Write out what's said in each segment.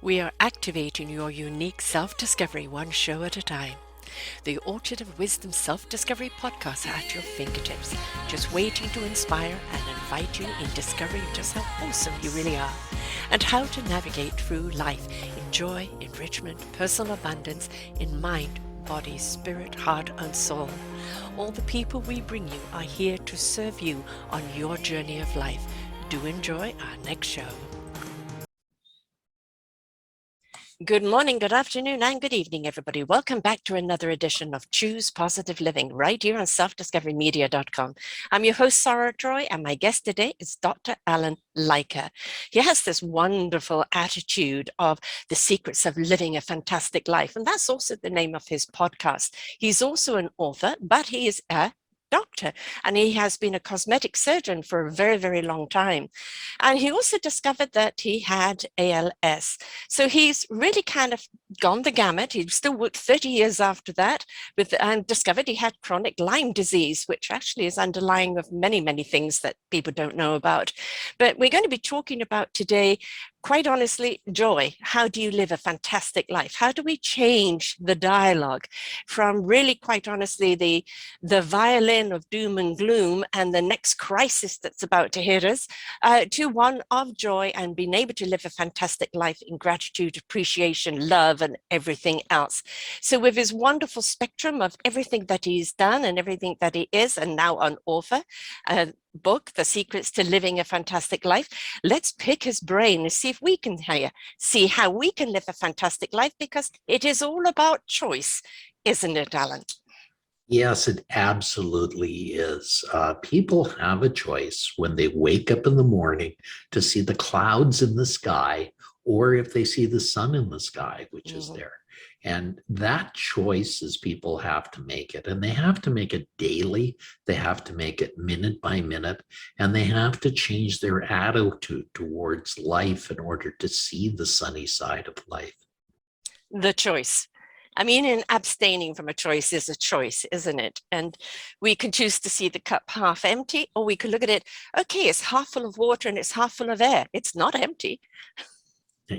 We are activating your unique self-discovery one show at a time. The Orchard of Wisdom Self-Discovery podcast are at your fingertips, just waiting to inspire and invite you in discovering just how awesome you really are and how to navigate through life in joy, enrichment, personal abundance, in mind, body, spirit, heart, and soul. All the people we bring you are here to serve you on your journey of life. Do enjoy our next show. Good morning, good afternoon, and good evening, everybody. Welcome back to another edition of Choose Positive Living right here on selfdiscoverymedia.com. I'm your host, Sarah Troy, and my guest today is Dr. Steven Lycka. He has this wonderful attitude of the secrets of living a fantastic life, and that's also the name of his podcast. He's also an author, but he is a doctor, and he has been a cosmetic surgeon for a very, very long time. And he also discovered that he had ALS. So he's really kind of gone the gamut. He still worked 30 years after that and discovered he had chronic Lyme disease, which actually is underlying of many, many things that people don't know about. But we're going to be talking about today, quite honestly, joy. How do you live a fantastic life? How do we change the dialogue from really, quite honestly, the violin of doom and gloom and the next crisis that's about to hit us to one of joy and being able to live a fantastic life in gratitude, appreciation, love, and everything else. So with his wonderful spectrum of everything that he's done and everything that he is, and now an author, book, The Secrets to Living a Fantastic Life. Let's pick his brain and see if we can see how we can live a fantastic life, because it is all about choice, isn't it, Alan? Yes, it absolutely is. People have a choice when they wake up in the morning to see the clouds in the sky, or if they see the sun in the sky, which is there. And that choice is people have to make it, and they have to make it daily. They have to make it minute by minute, and they have to change their attitude towards life in order to see the sunny side of life. The choice. I mean, and abstaining from a choice is a choice, isn't it? And we can choose to see the cup half empty, or we could look at it, okay, it's half full of water and it's half full of air. It's not empty.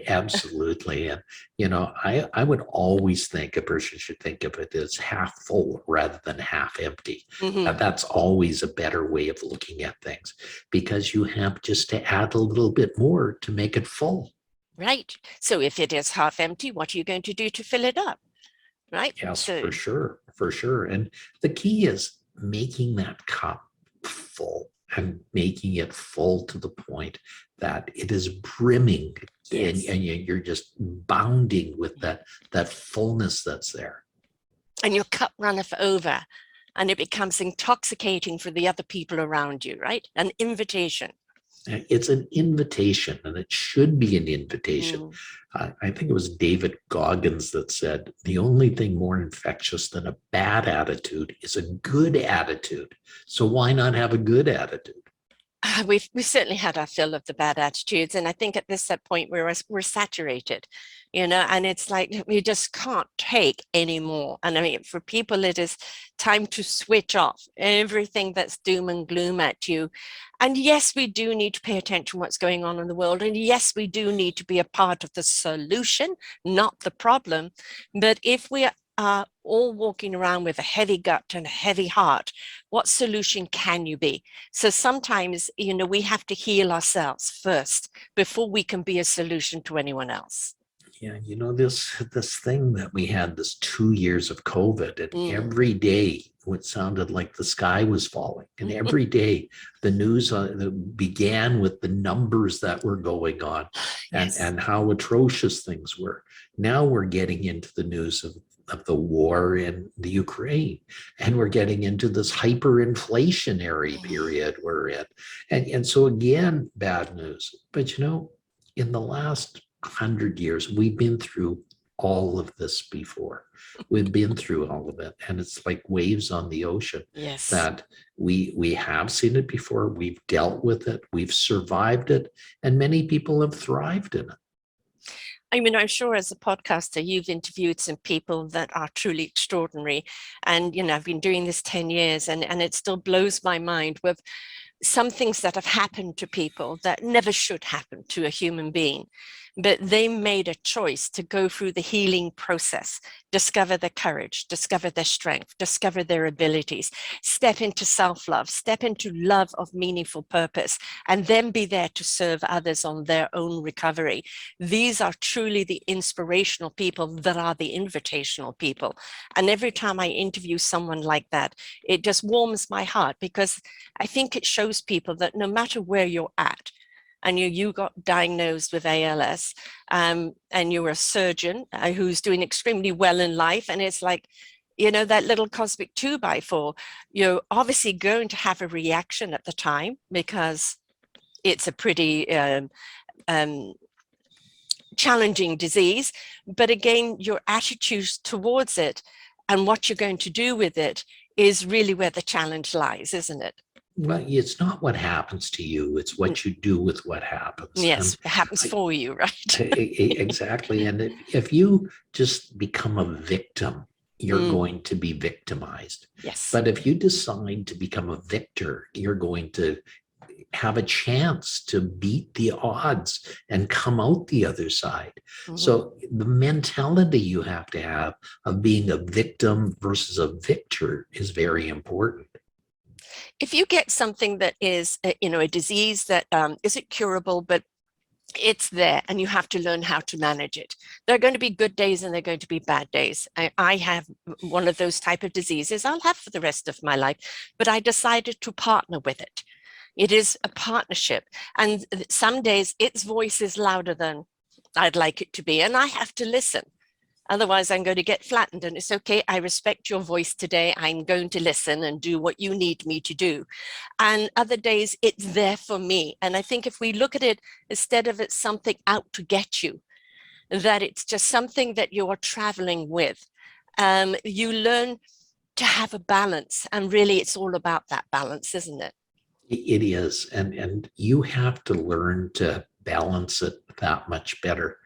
Absolutely. And, I would always think a person should think of it as half full rather than half empty. That's always a better way of looking at things, because you have just to add a little bit more to make it full. Right. So if it is half empty, what are you going to do to fill it up? Right. Yes, for sure. For sure. And the key is making that cup full, and making it full to the point that it is brimming. Yes. And you're just bounding with that fullness that's there. And your cup runneth over, and it becomes intoxicating for the other people around you, right? An invitation. It's an invitation, and it should be an invitation. I think it was David Goggins that said, the only thing more infectious than a bad attitude is a good attitude. So why not have a good attitude? We've certainly had our fill of the bad attitudes, and I think at this point we're saturated, and it's like we just can't take any more. And I mean, for people, it is time to switch off everything that's doom and gloom at you. And yes, we do need to pay attention to what's going on in the world, and yes, we do need to be a part of the solution, not the problem. But if we are all walking around with a heavy gut and a heavy heart, what solution can you be? So sometimes, we have to heal ourselves first before we can be a solution to anyone else. Yeah, this thing that we had, this 2 years of COVID, and every day it sounded like the sky was falling. And every day the news began with the numbers that were going on, and how atrocious things were. Now we're getting into the news of the war in the Ukraine, and we're getting into this hyperinflationary period we're in. And so again, bad news. But in the last 100 years, we've been through all of this before. We've been through all of it, and it's like waves on the ocean. Yes. That we have seen it before. We've dealt with it. We've survived it, and many people have thrived in it. I mean, I'm sure as a podcaster, you've interviewed some people that are truly extraordinary. And, I've been doing this 10 years, and it still blows my mind with some things that have happened to people that never should happen to a human being. but they made a choice to go through the healing process, discover their courage, discover their strength, discover their abilities, step into self-love, step into love of meaningful purpose, and then be there to serve others on their own recovery. These are truly the inspirational people that are the invitational people. And every time I interview someone like that, it just warms my heart, because I think it shows people that no matter where you're at, and you got diagnosed with ALS, and you're a surgeon who's doing extremely well in life, and it's like, you know, that little cosmic 2x4, you're obviously going to have a reaction at the time, because it's a pretty challenging disease. But again, your attitude towards it and what you're going to do with it is really where the challenge lies, isn't it? Well, it's not what happens to you, it's what you do with what happens. Yes, it happens for you, right? Exactly. And if you just become a victim, you're going to be victimized. Yes. But if you decide to become a victor, you're going to have a chance to beat the odds and come out the other side. So the mentality you have to have of being a victim versus a victor is very important. If you get something that is, a disease that isn't curable, but it's there and you have to learn how to manage it. There are going to be good days and there are going to be bad days. I have one of those type of diseases I'll have for the rest of my life, but I decided to partner with it. It is a partnership. And some days its voice is louder than I'd like it to be, and I have to listen. Otherwise, I'm going to get flattened, and it's okay. I respect your voice today. I'm going to listen and do what you need me to do. And other days, it's there for me. And I think if we look at it, instead of it's something out to get you, that it's just something that you are traveling with, you learn to have a balance. And really, it's all about that balance, isn't it? It is. And you have to learn to balance it that much better.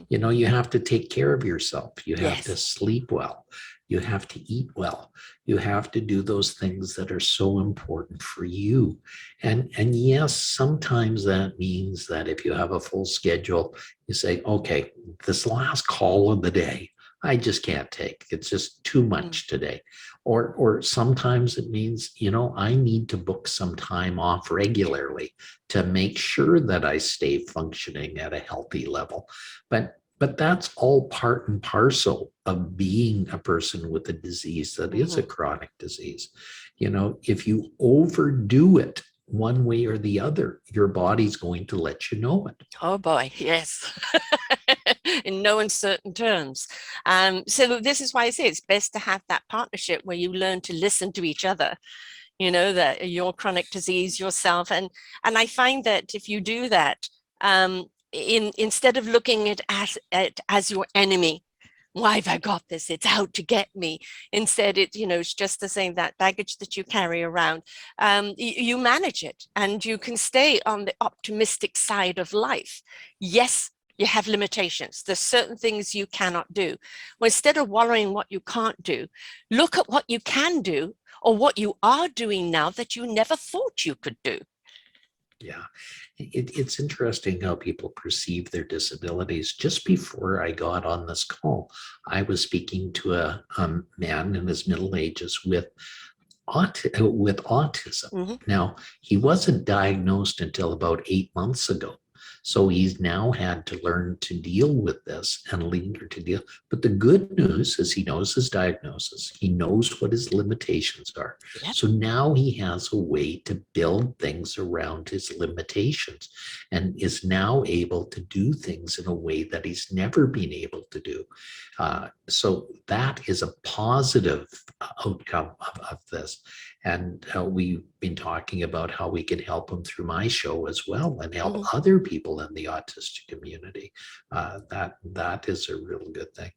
You know, you have to take care of yourself. You have to sleep well. You have to eat well. You have to do those things that are so important for you. And yes, sometimes that means that if you have a full schedule, you say, okay, this last call of the day, I just can't take. It's just too much today. Or sometimes it means, you know, I need to book some time off regularly to make sure that I stay functioning at a healthy level. But that's all part and parcel of being a person with a disease that is a chronic disease. You know, if you overdo it one way or the other, your body's going to let you know it. Oh boy, yes. In no uncertain terms. So this is why I say it's best to have that partnership where you learn to listen to each other, you know, that your chronic disease yourself. And I find that if you do that, instead of looking at it as your enemy, why have I got this? It's out to get me. Instead, it's just the same, that baggage that you carry around, you manage it and you can stay on the optimistic side of life. Yes, you have limitations. There's certain things you cannot do. Well, instead of wallowing what you can't do, look at what you can do or what you are doing now that you never thought you could do. Yeah, it's interesting how people perceive their disabilities. Just before I got on this call, I was speaking to a man in his middle ages with autism. Now, he wasn't diagnosed until about 8 months ago. So he's now had to learn to deal with this and learn to deal. But the good news is he knows his diagnosis. He knows what his limitations are. Yep. So now he has a way to build things around his limitations and is now able to do things in a way that he's never been able to do. So that is a positive outcome of this. And we've been talking about how we can help him through my show as well and help other people in the autistic community. That is a real good thing.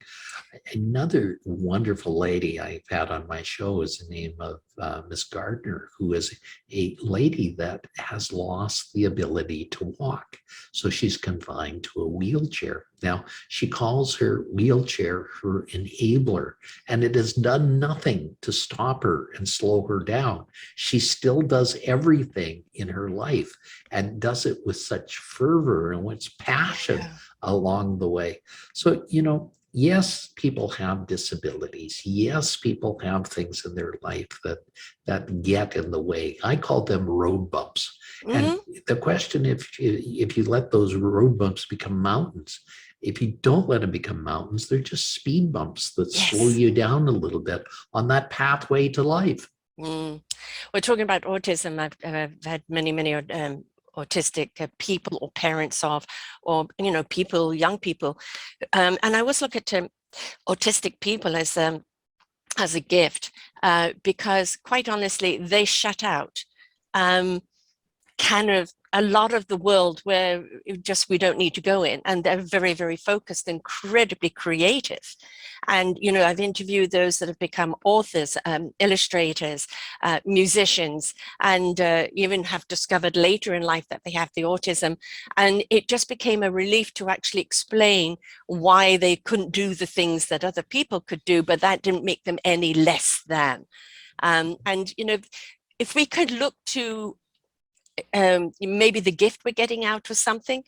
Another wonderful lady I've had on my show is the name of Miss Gardner, who is a lady that has lost the ability to walk. So she's confined to a wheelchair. Now, she calls her wheelchair her enabler, and it has done nothing to stop her and slow her down. She still does everything in her life and does it with such fervor and with passion. along the way. So, yes, people have disabilities. Yes, people have things in their life that get in the way. I call them road bumps. And the question, if you let those road bumps become mountains, if you don't let them become mountains, they're just speed bumps that slow Yes. you down a little bit on that pathway to life. We're talking about autism. I've had many autistic people or parents of, or people, young people, and I always look at autistic people as a gift, because quite honestly, they shut out kind of a lot of the world where we don't need to go in, and they're very focused, incredibly creative. And I've interviewed those that have become authors, illustrators, musicians, and even have discovered later in life that they have the autism. And it just became a relief to actually explain why they couldn't do the things that other people could do, but that didn't make them any less than. And if we could look to maybe the gift we're getting out of something,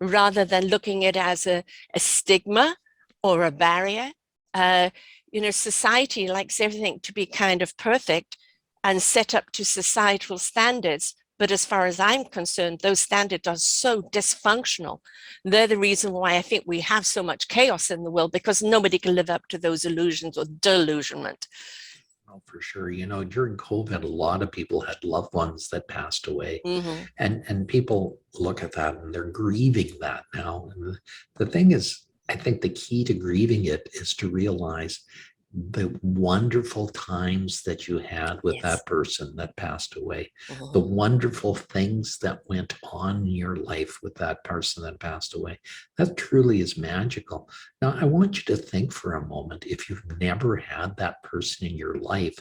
rather than looking at it as a stigma or a barrier. Society likes everything to be kind of perfect and set up to societal standards. But as far as I'm concerned, those standards are so dysfunctional. They're the reason why I think we have so much chaos in the world, because nobody can live up to those illusions or delusionment. Oh, for sure. During COVID, a lot of people had loved ones that passed away. And people look at that and they're grieving that now. And the thing is, I think the key to grieving it is to realize the wonderful times that you had with that person that passed away, the wonderful things that went on in your life with that person that passed away. That truly is magical. Now, I want you to think for a moment, if you've never had that person in your life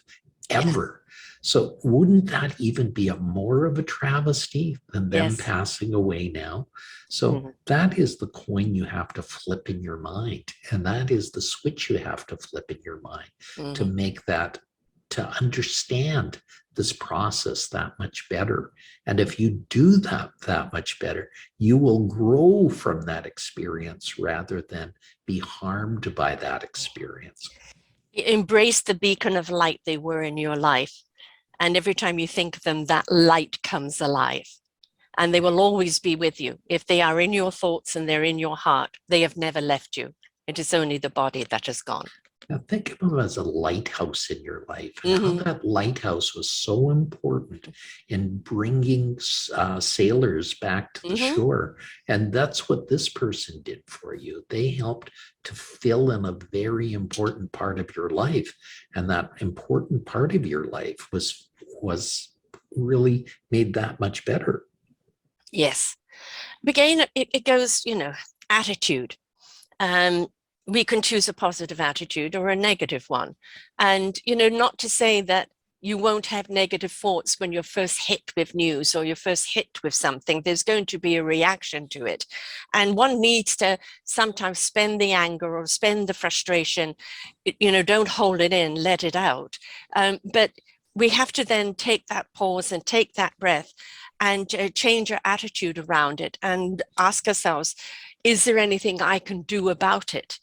ever. So wouldn't that even be more of a travesty than them passing away now? So that is the coin you have to flip in your mind. And that is the switch you have to flip in your mind to make that, to understand this process that much better. And if you do that much better, you will grow from that experience rather than be harmed by that experience. Embrace the beacon of light they were in your life. And every time you think of them, that light comes alive. And they will always be with you. If they are in your thoughts and they're in your heart, they have never left you. It is only the body that has gone. Now think of them as a lighthouse in your life, and how that lighthouse was so important in bringing sailors back to the shore. And that's what this person did for you. They helped to fill in a very important part of your life. And that important part of your life was really made that much better. Yes. Again, it goes, attitude. We can choose a positive attitude or a negative one. And, not to say that you won't have negative thoughts when you're first hit with news or you're first hit with something. There's going to be a reaction to it. And one needs to sometimes spend the anger or spend the frustration, don't hold it in, let it out. But we have to then take that pause and take that breath and change our attitude around it and ask ourselves, is there anything I can do about it?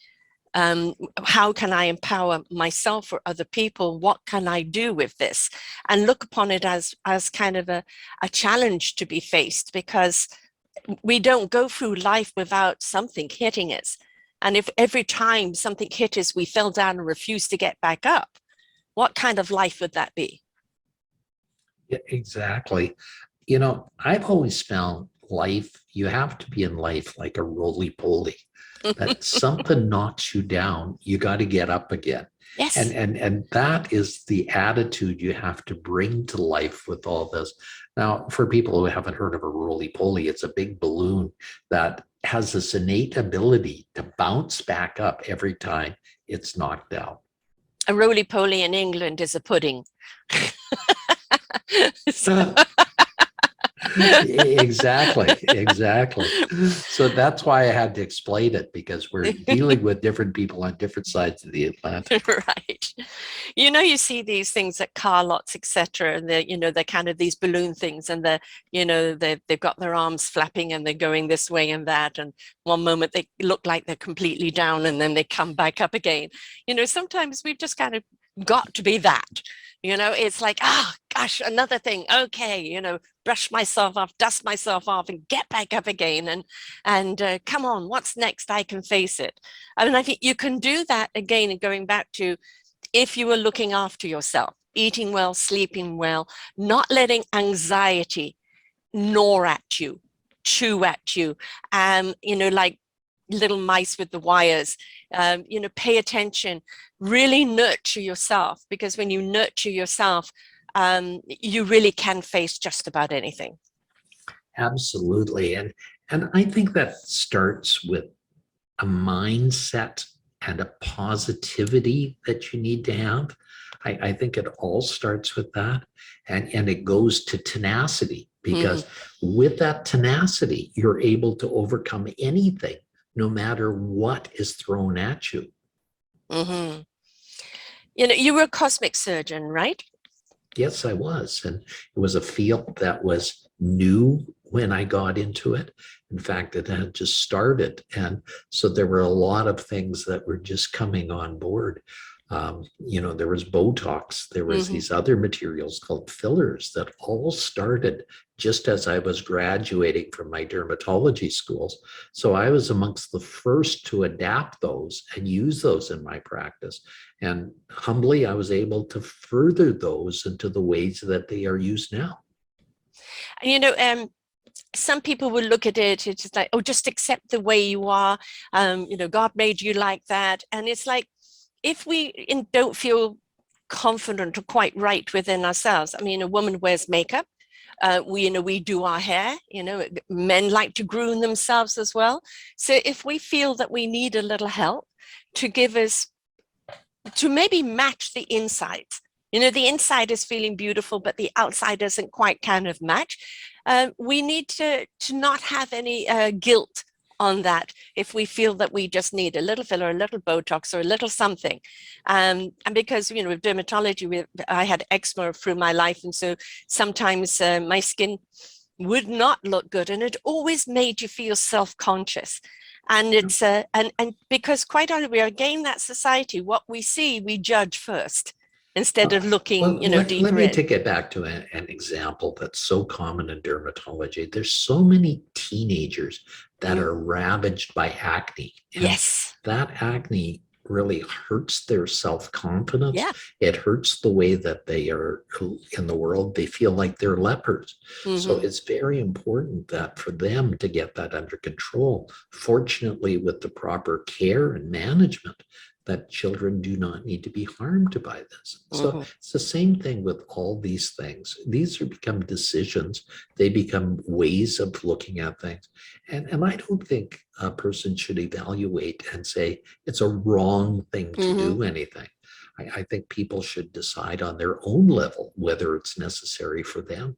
How can I empower myself or other people? What can I do with this? And look upon it as kind of a challenge to be faced, because we don't go through life without something hitting us. And if every time something hit us, we fell down and refused to get back up, what kind of life would that be? Yeah, exactly. I've always found life, you have to be in life like a roly-poly. That something knocks you down, you got to get up again. Yes. And that is the attitude you have to bring to life with all this. Now, for people who haven't heard of a roly-poly, it's a big balloon that has this innate ability to bounce back up every time it's knocked down. A roly-poly in England is a pudding. So, Exactly, exactly. So that's why I had to explain it, because we're dealing with different people on different sides of the Atlantic. Right. You see these things at car lots, etc. And they're kind of these balloon things, and they've got their arms flapping and they're going this way and that. And one moment they look like they're completely down and then they come back up again. Sometimes we've just kind of got to be that. It's like, gosh, another thing. Okay, brush myself off, dust myself off, and get back up again. And come on, what's next? I can face it. I mean, I think you can do that again, and going back to if you were looking after yourself, eating well, sleeping well, not letting anxiety gnaw at you, chew at you, like little mice with the wires. Pay attention, really nurture yourself, because when you nurture yourself, you really can face just about anything. Absolutely. And I think that starts with a mindset and a positivity that you need to have. I think it all starts with that. And it goes to tenacity, because with that tenacity, you're able to overcome anything, no matter what is thrown at you. Mm-hmm. You were a cosmetic surgeon, right? Yes, I was. And it was a field that was new when I got into it. In fact, it had just started. And so there were a lot of things that were just coming on board. There was Botox, there was these other materials called fillers that all started just as I was graduating from my dermatology schools. So I was amongst the first to adapt those and use those in my practice. And humbly, I was able to further those into the ways that they are used now. Some people will look at it, it's just like, oh, just accept the way you are. God made you like that. And it's like, if we don't feel confident or quite right within ourselves, I mean, a woman wears makeup. We do our hair, men like to groom themselves as well. So if we feel that we need a little help to give us, to maybe match the inside, the inside is feeling beautiful, but the outside doesn't quite kind of match. We need to not have any guilt on that if we feel that we just need a little filler, a little Botox, or a little something. And because, with dermatology, I had eczema through my life. And so sometimes my skin would not look good, and it always made you feel self-conscious. And it's and because quite honestly, we are again that society, what we see, we judge first instead of looking, Let deeper me in. take it back to an example that's so common in dermatology. There's so many teenagers that are ravaged by acne. And Yes. that acne really hurts their self-confidence. Yeah. It hurts the way that they are in the world. They feel like they're lepers. So it's very important that for them to get that under control. Fortunately, with the proper care and management, that children do not need to be harmed by this. So it's the same thing with all these things. These are become decisions. They become ways of looking at things. And I don't think a person should evaluate and say it's a wrong thing to do anything. I think people should decide on their own level whether it's necessary for them.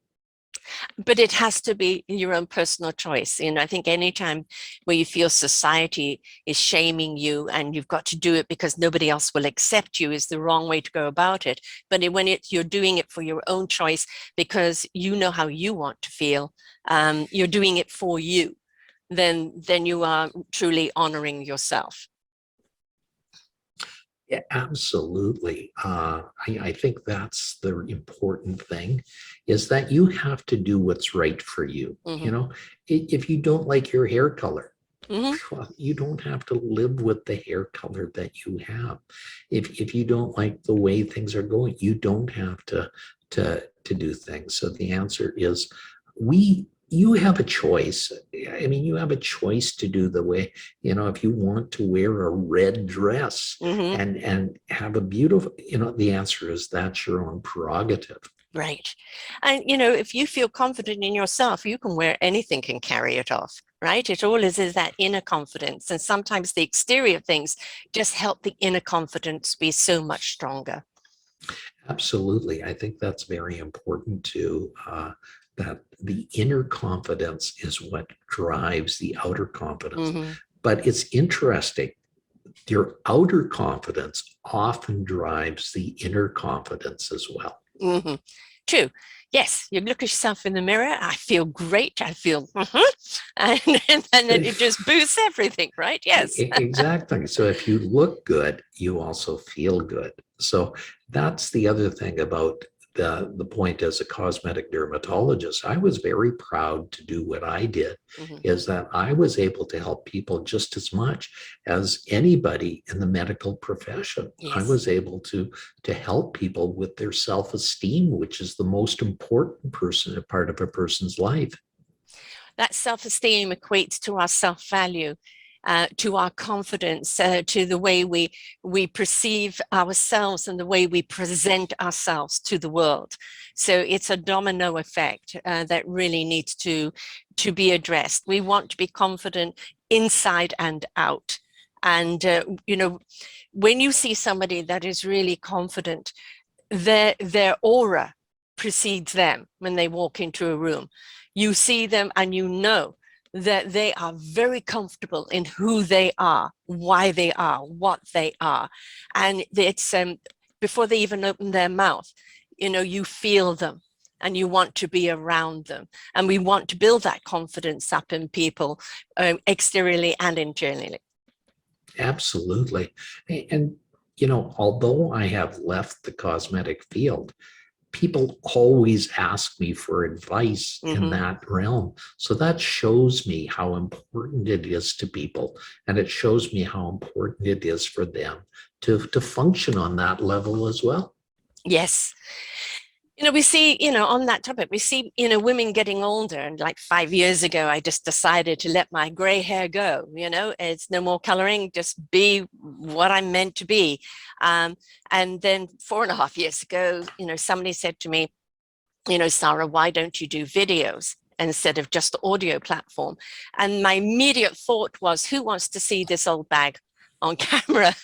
But it has to be your own personal choice. I think anytime where you feel society is shaming you and you've got to do it because nobody else will accept you is the wrong way to go about it. But when you're doing it for your own choice because you know how you want to feel, you're doing it for you, then you are truly honoring yourself. Yeah, absolutely. I think that's the important thing, is that you have to do what's right for you. If you don't like your hair color, well, you don't have to live with the hair color that you have. If you don't like the way things are going, you don't have to do things. So the answer is you have a choice. I mean, you have a choice to do the way, if you want to wear a red dress and have a beautiful, the answer is that's your own prerogative. Right. And, if you feel confident in yourself, you can wear anything and carry it off, right? It all is that inner confidence. And sometimes the exterior things just help the inner confidence be so much stronger. Absolutely. I think that's very important that the inner confidence is what drives the outer confidence. Mm-hmm. But it's interesting. Your outer confidence often drives the inner confidence as well. Mm-hmm. True. Yes, you look at yourself in the mirror. I feel great. I feel, and then it just boosts everything, right? Yes. Exactly. So if you look good, you also feel good. So that's the other thing about the point as a cosmetic dermatologist. I was very proud to do what I did, Mm-hmm. is that I was able to help people just as much as anybody in the medical profession. I Yes. was able to help people with their self-esteem, which is the most important part of a person's life. That self-esteem equates to our self-value, to our confidence, to the way we perceive ourselves and the way we present ourselves to the world. So it's a domino effect that really needs to be addressed. We want to be confident inside and out. And, when you see somebody that is really confident, their aura precedes them when they walk into a room. You see them and you know that they are very comfortable in who they are, why they are, what they are. And it's before they even open their mouth, you feel them and you want to be around them. And we want to build that confidence up in people exteriorly and internally. Absolutely. And, although I have left the cosmetic field, people always ask me for advice in Mm-hmm. that realm. So that shows me how important it is to people. And it shows me how important it is for them to function on that level as well. Yes. We see, on that topic, we see, women getting older. And like 5 years ago, I just decided to let my gray hair go. It's no more coloring, just be what I'm meant to be. And then 4.5 years ago, somebody said to me, Sarah, why don't you do videos instead of just audio platform? And my immediate thought was, who wants to see this old bag on camera?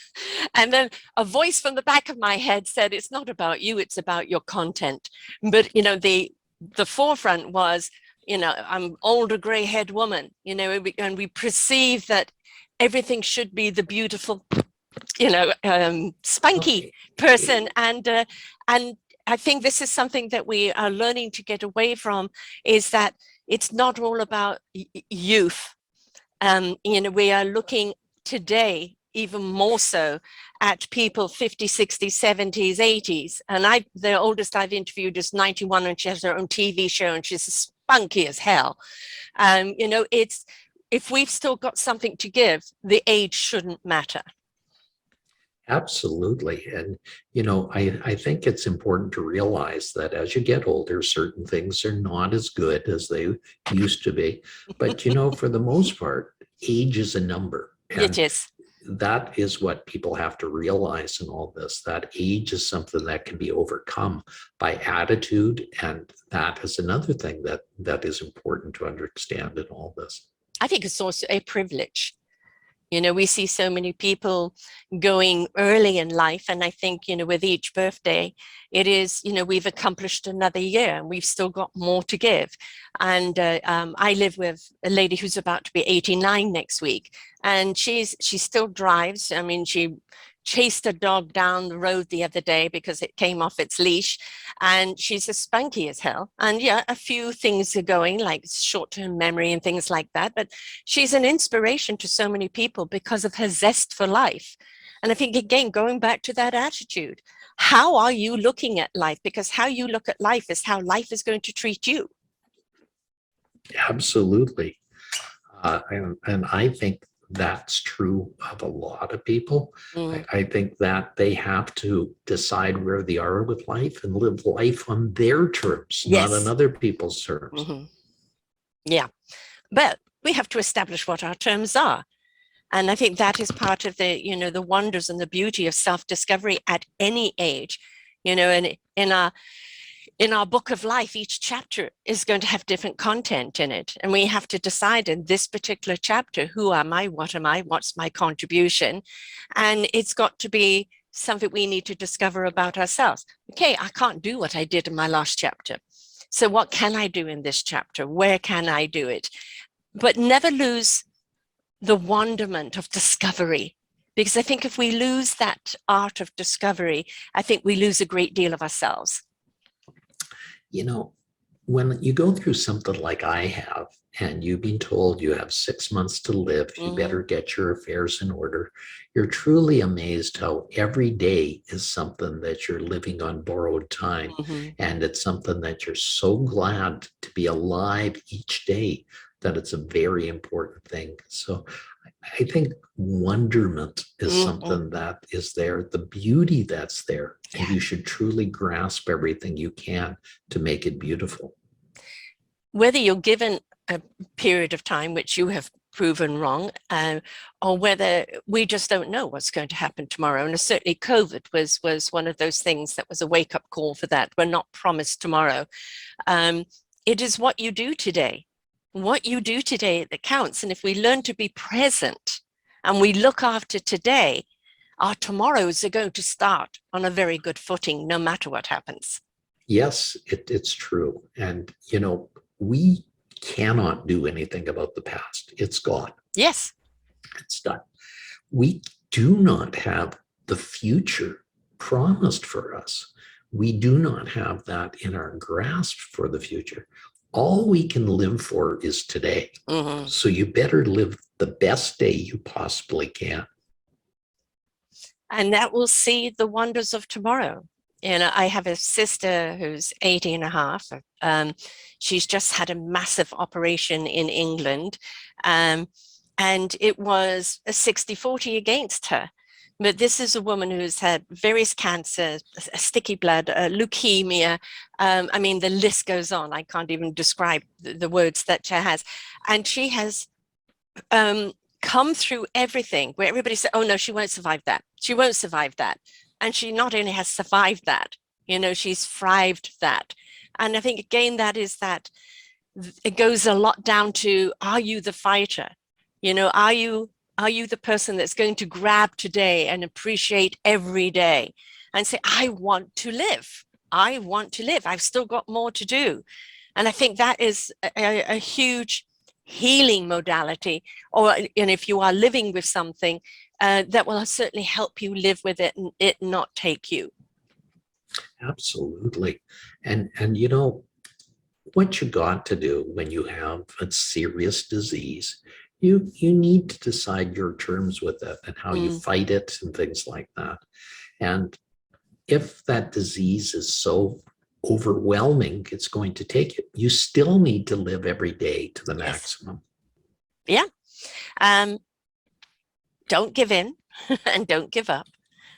And then a voice from the back of my head said, it's not about you, it's about your content. But, the forefront was, I'm older gray-haired woman, and we perceive that everything should be the beautiful, spunky person. And I think this is something that we are learning to get away from, is that it's not all about youth. We are looking today even more so at people 50, 60, 70s, 80s. And the oldest I've interviewed is 91, and she has her own TV show and she's spunky as hell. It's, if we've still got something to give, the age shouldn't matter. Absolutely. And, I think it's important to realize that as you get older, certain things are not as good as they used to be. But, for the most part, age is a number. It And is. that is what people have to realize in all this, that age is something that can be overcome by attitude. And that is another thing that is important to understand in all this. I think it's also a privilege. We see so many people going early in life. And I think, with each birthday, it is, we've accomplished another year and we've still got more to give. And I live with a lady who's about to be 89 next week. And she still drives. I mean, she chased a dog down the road the other day because it came off its leash, and she's as spunky as hell. And yeah, a few things are going, like short-term memory and things like that, but she's an inspiration to so many people because of her zest for life. And I think, again, going back to that attitude, how are you looking at life? Because how you look at life is how life is going to treat you. Absolutely. And I think that's true of a lot of people. Mm. I think that they have to decide where they are with life and live life on their terms, not on Yes. other people's terms. Mm-hmm. Yeah. But we have to establish what our terms are. And I think that is part of the wonders and the beauty of self-discovery at any age. And in our book of life, each chapter is going to have different content in it. And we have to decide in this particular chapter, who am I? What am I? What's my contribution? And it's got to be something we need to discover about ourselves. Okay, I can't do what I did in my last chapter. So what can I do in this chapter? Where can I do it? But never lose the wonderment of discovery. Because I think if we lose that art of discovery, I think we lose a great deal of ourselves. You know, when you go through something like I have, and you've been told you have 6 months to live, you better get your affairs in order, you're truly amazed how every day is something that you're living on borrowed time. And it's something that you're so glad to be alive each day that it's a very important thing. So I think wonderment is something that is there, the beauty that's there, and you should truly grasp everything you can to make it beautiful. Whether you're given a period of time, which you have proven wrong, or whether we just don't know what's going to happen tomorrow. And certainly COVID was one of those things that was a wake-up call for that. We're not promised tomorrow. It is what you do today. What you do today that counts. And if we learn to be present and we look after today, our tomorrows are going to start on a very good footing, no matter what happens. Yes, it's true. And, you know, we cannot do anything about the past. It's gone. Yes. It's done. We do not have the future promised for us. We do not have that in our grasp for the future. All we can live for is today. So you better live the best day you possibly can. And that will see the wonders of tomorrow. And I have a sister who's 80 and a half. She's just had a massive operation in England. And it was a 60-40 against her. But this is a woman who's had various cancers, sticky blood, leukemia. I mean, the list goes on. I can't even describe the words that she has. And she has come through everything where everybody said, oh, no, she won't survive that. She won't survive that. And she not only has survived that, you know, she's thrived that. And I think, again, that is that it goes a lot down to, are you the fighter? You know, are you the person that's going to grab today and appreciate every day and say, I want to live. I want to live. I've still got more to do. And I think that is a huge healing modality, and if you are living with something, that will certainly help you live with it and it not take you. Absolutely. And you know, what you got to do when you have a serious disease, you need to decide your terms with it and how you fight it and things like that. And if that disease is so overwhelming, it's going to take it. You still need to live every day to the maximum. Yeah. Don't give in and don't give up.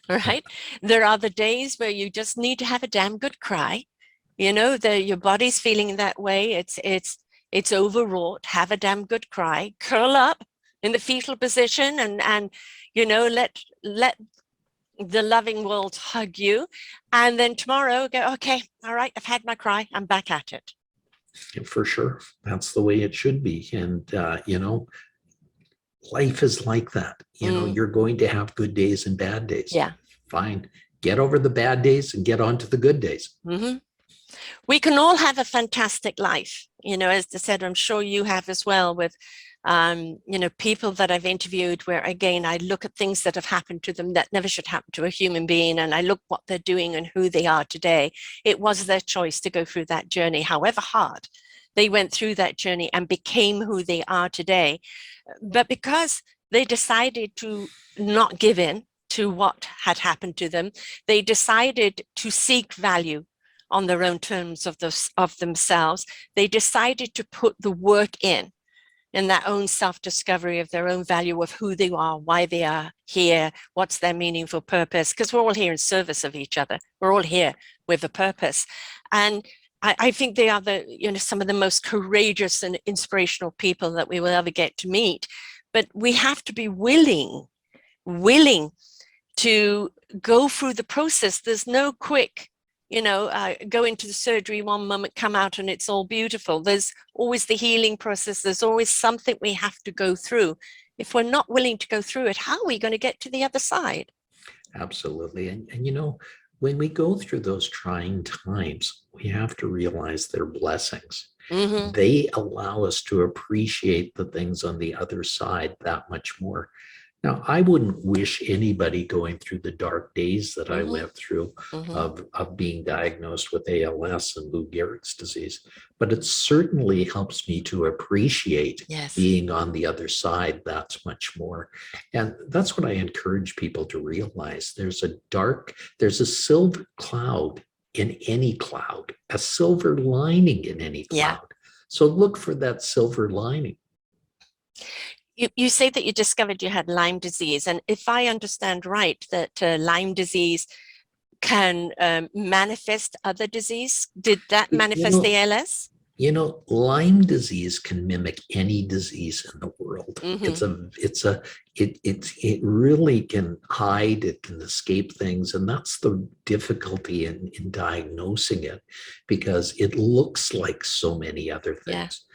Right. There are the days where you just need to have a damn good cry. You know, your body's feeling that way. It's overwrought. Have a damn good cry. Curl up in the fetal position and you know, let the loving world hug you. And then tomorrow go, okay, all right, I've had my cry. I'm back at it. For sure. That's the way it should be. And, you know, life is like that. You know, you're going to have good days and bad days. Yeah. Fine. Get over the bad days and get on to the good days. We can all have a fantastic life. You know, as I said, I'm sure you have as well with, you know, people that I've interviewed where, again, I look at things that have happened to them that never should happen to a human being. And I look what they're doing and who they are today. It was their choice to go through that journey, however hard. They went through that journey and became who they are today. But because they decided to not give in to what had happened to them, they decided to seek value on their own terms of themselves. They decided to put the work in their own self-discovery of their own value of who they are, why they are here, what's their meaningful purpose, because we're all here in service of each other. We're all here with a purpose. And I think they are some of the most courageous and inspirational people that we will ever get to meet. But we have to be willing to go through the process. There's no quick, go into the surgery one moment, come out and it's all beautiful. There's always the healing process. There's always something we have to go through. If we're not willing to go through it, how are we going to get to the other side? Absolutely. And when we go through those trying times, we have to realize they're blessings. They allow us to appreciate the things on the other side that much more. Now, I wouldn't wish anybody going through the dark days that I went through of being diagnosed with ALS and Lou Gehrig's disease, but it certainly helps me to appreciate being on the other side that's much more. And that's what I encourage people to realize. There's a silver cloud in any cloud, a silver lining in any cloud. So look for that silver lining. You say that you discovered you had Lyme disease. And if I understand right, that Lyme disease can manifest other disease. Did that manifest the ALS? Lyme disease can mimic any disease in the world. It really can hide, it can escape things. And that's the difficulty in diagnosing it, because it looks like so many other things.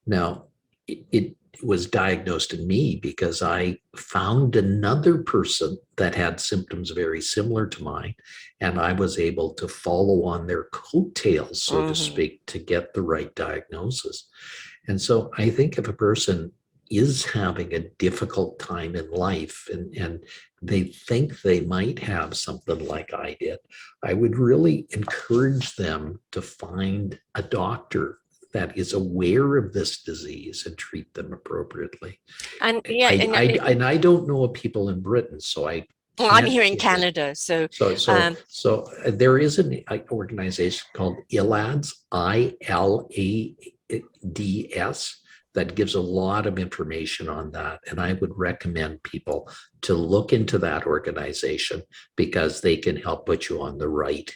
Now, it was diagnosed in me because I found another person that had symptoms very similar to mine, and I was able to follow on their coattails, so to speak, to get the right diagnosis. And so I think if a person is having a difficult time in life and they think they might have something like I did, I would really encourage them to find a doctor that is aware of this disease and treat them appropriately. And I don't know of people in Britain, so I'm here in Canada, so there is an organization called ILADS, ILADS, that gives a lot of information on that, and I would recommend people to look into that organization, because they can help put you on the right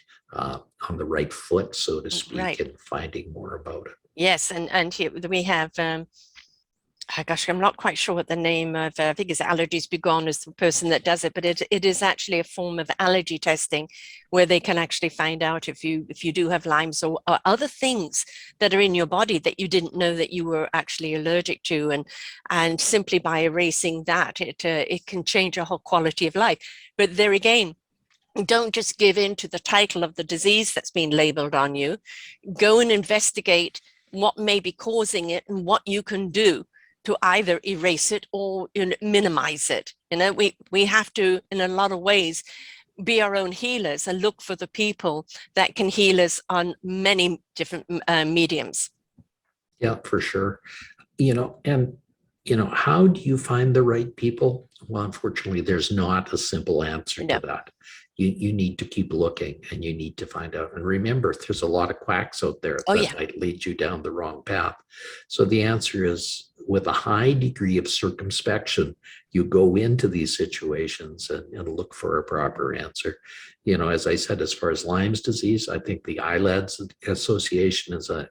foot, so to speak, in finding more about it. Yes, and here we have, gosh, I'm not quite sure what the name of, I think it's Allergies Be Gone is the person that does it, but it is actually a form of allergy testing where they can actually find out if you do have Lyme's or other things that are in your body that you didn't know that you were actually allergic to, and simply by erasing that, it can change your whole quality of life. But there again, don't just give in to the title of the disease that's been labeled on you. Go and investigate what may be causing it and what you can do to either erase it or minimize it. We have to, in a lot of ways, be our own healers and look for the people that can heal us on many different mediums. Yeah, for sure. How do you find the right people? Well, unfortunately, there's not a simple answer to that. You need to keep looking, and you need to find out. And remember, there's a lot of quacks out there that might lead you down the wrong path. So the answer is, with a high degree of circumspection, you go into these situations and look for a proper answer. As I said, as far as Lyme's disease, I think the ILADS Association is a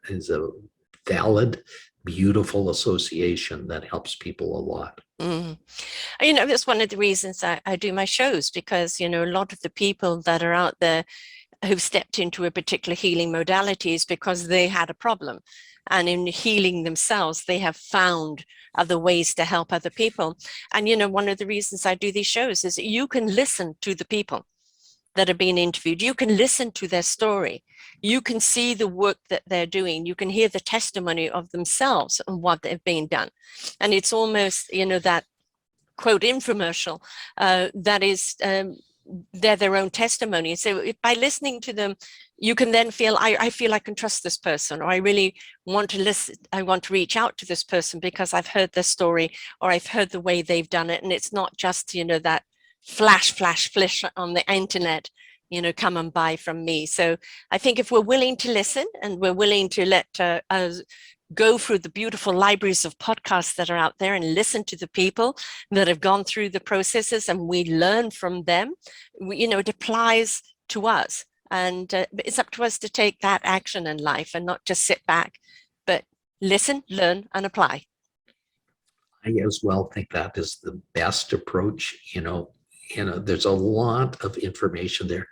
valid, beautiful association that helps people a lot. That's one of the reasons I do my shows, because a lot of the people that are out there who've stepped into a particular healing modality is because they had a problem, and in healing themselves they have found other ways to help other people. And one of the reasons I do these shows is you can listen to the people that are being interviewed. You can listen to their story. You can see the work that they're doing. You can hear the testimony of themselves and what they've been done. And it's almost, that quote infomercial that is, they're their own testimony. So by listening to them, you can then feel, I feel I can trust this person, or I really want to listen. I want to reach out to this person because I've heard their story, or I've heard the way they've done it. And it's not just, that flash on the internet, come and buy from me. So I think if we're willing to listen, and we're willing to let us go through the beautiful libraries of podcasts that are out there and listen to the people that have gone through the processes, and we learn from them, it applies to us. And it's up to us to take that action in life and not just sit back, but listen, learn, and apply. I as well think that is the best approach. There's a lot of information there.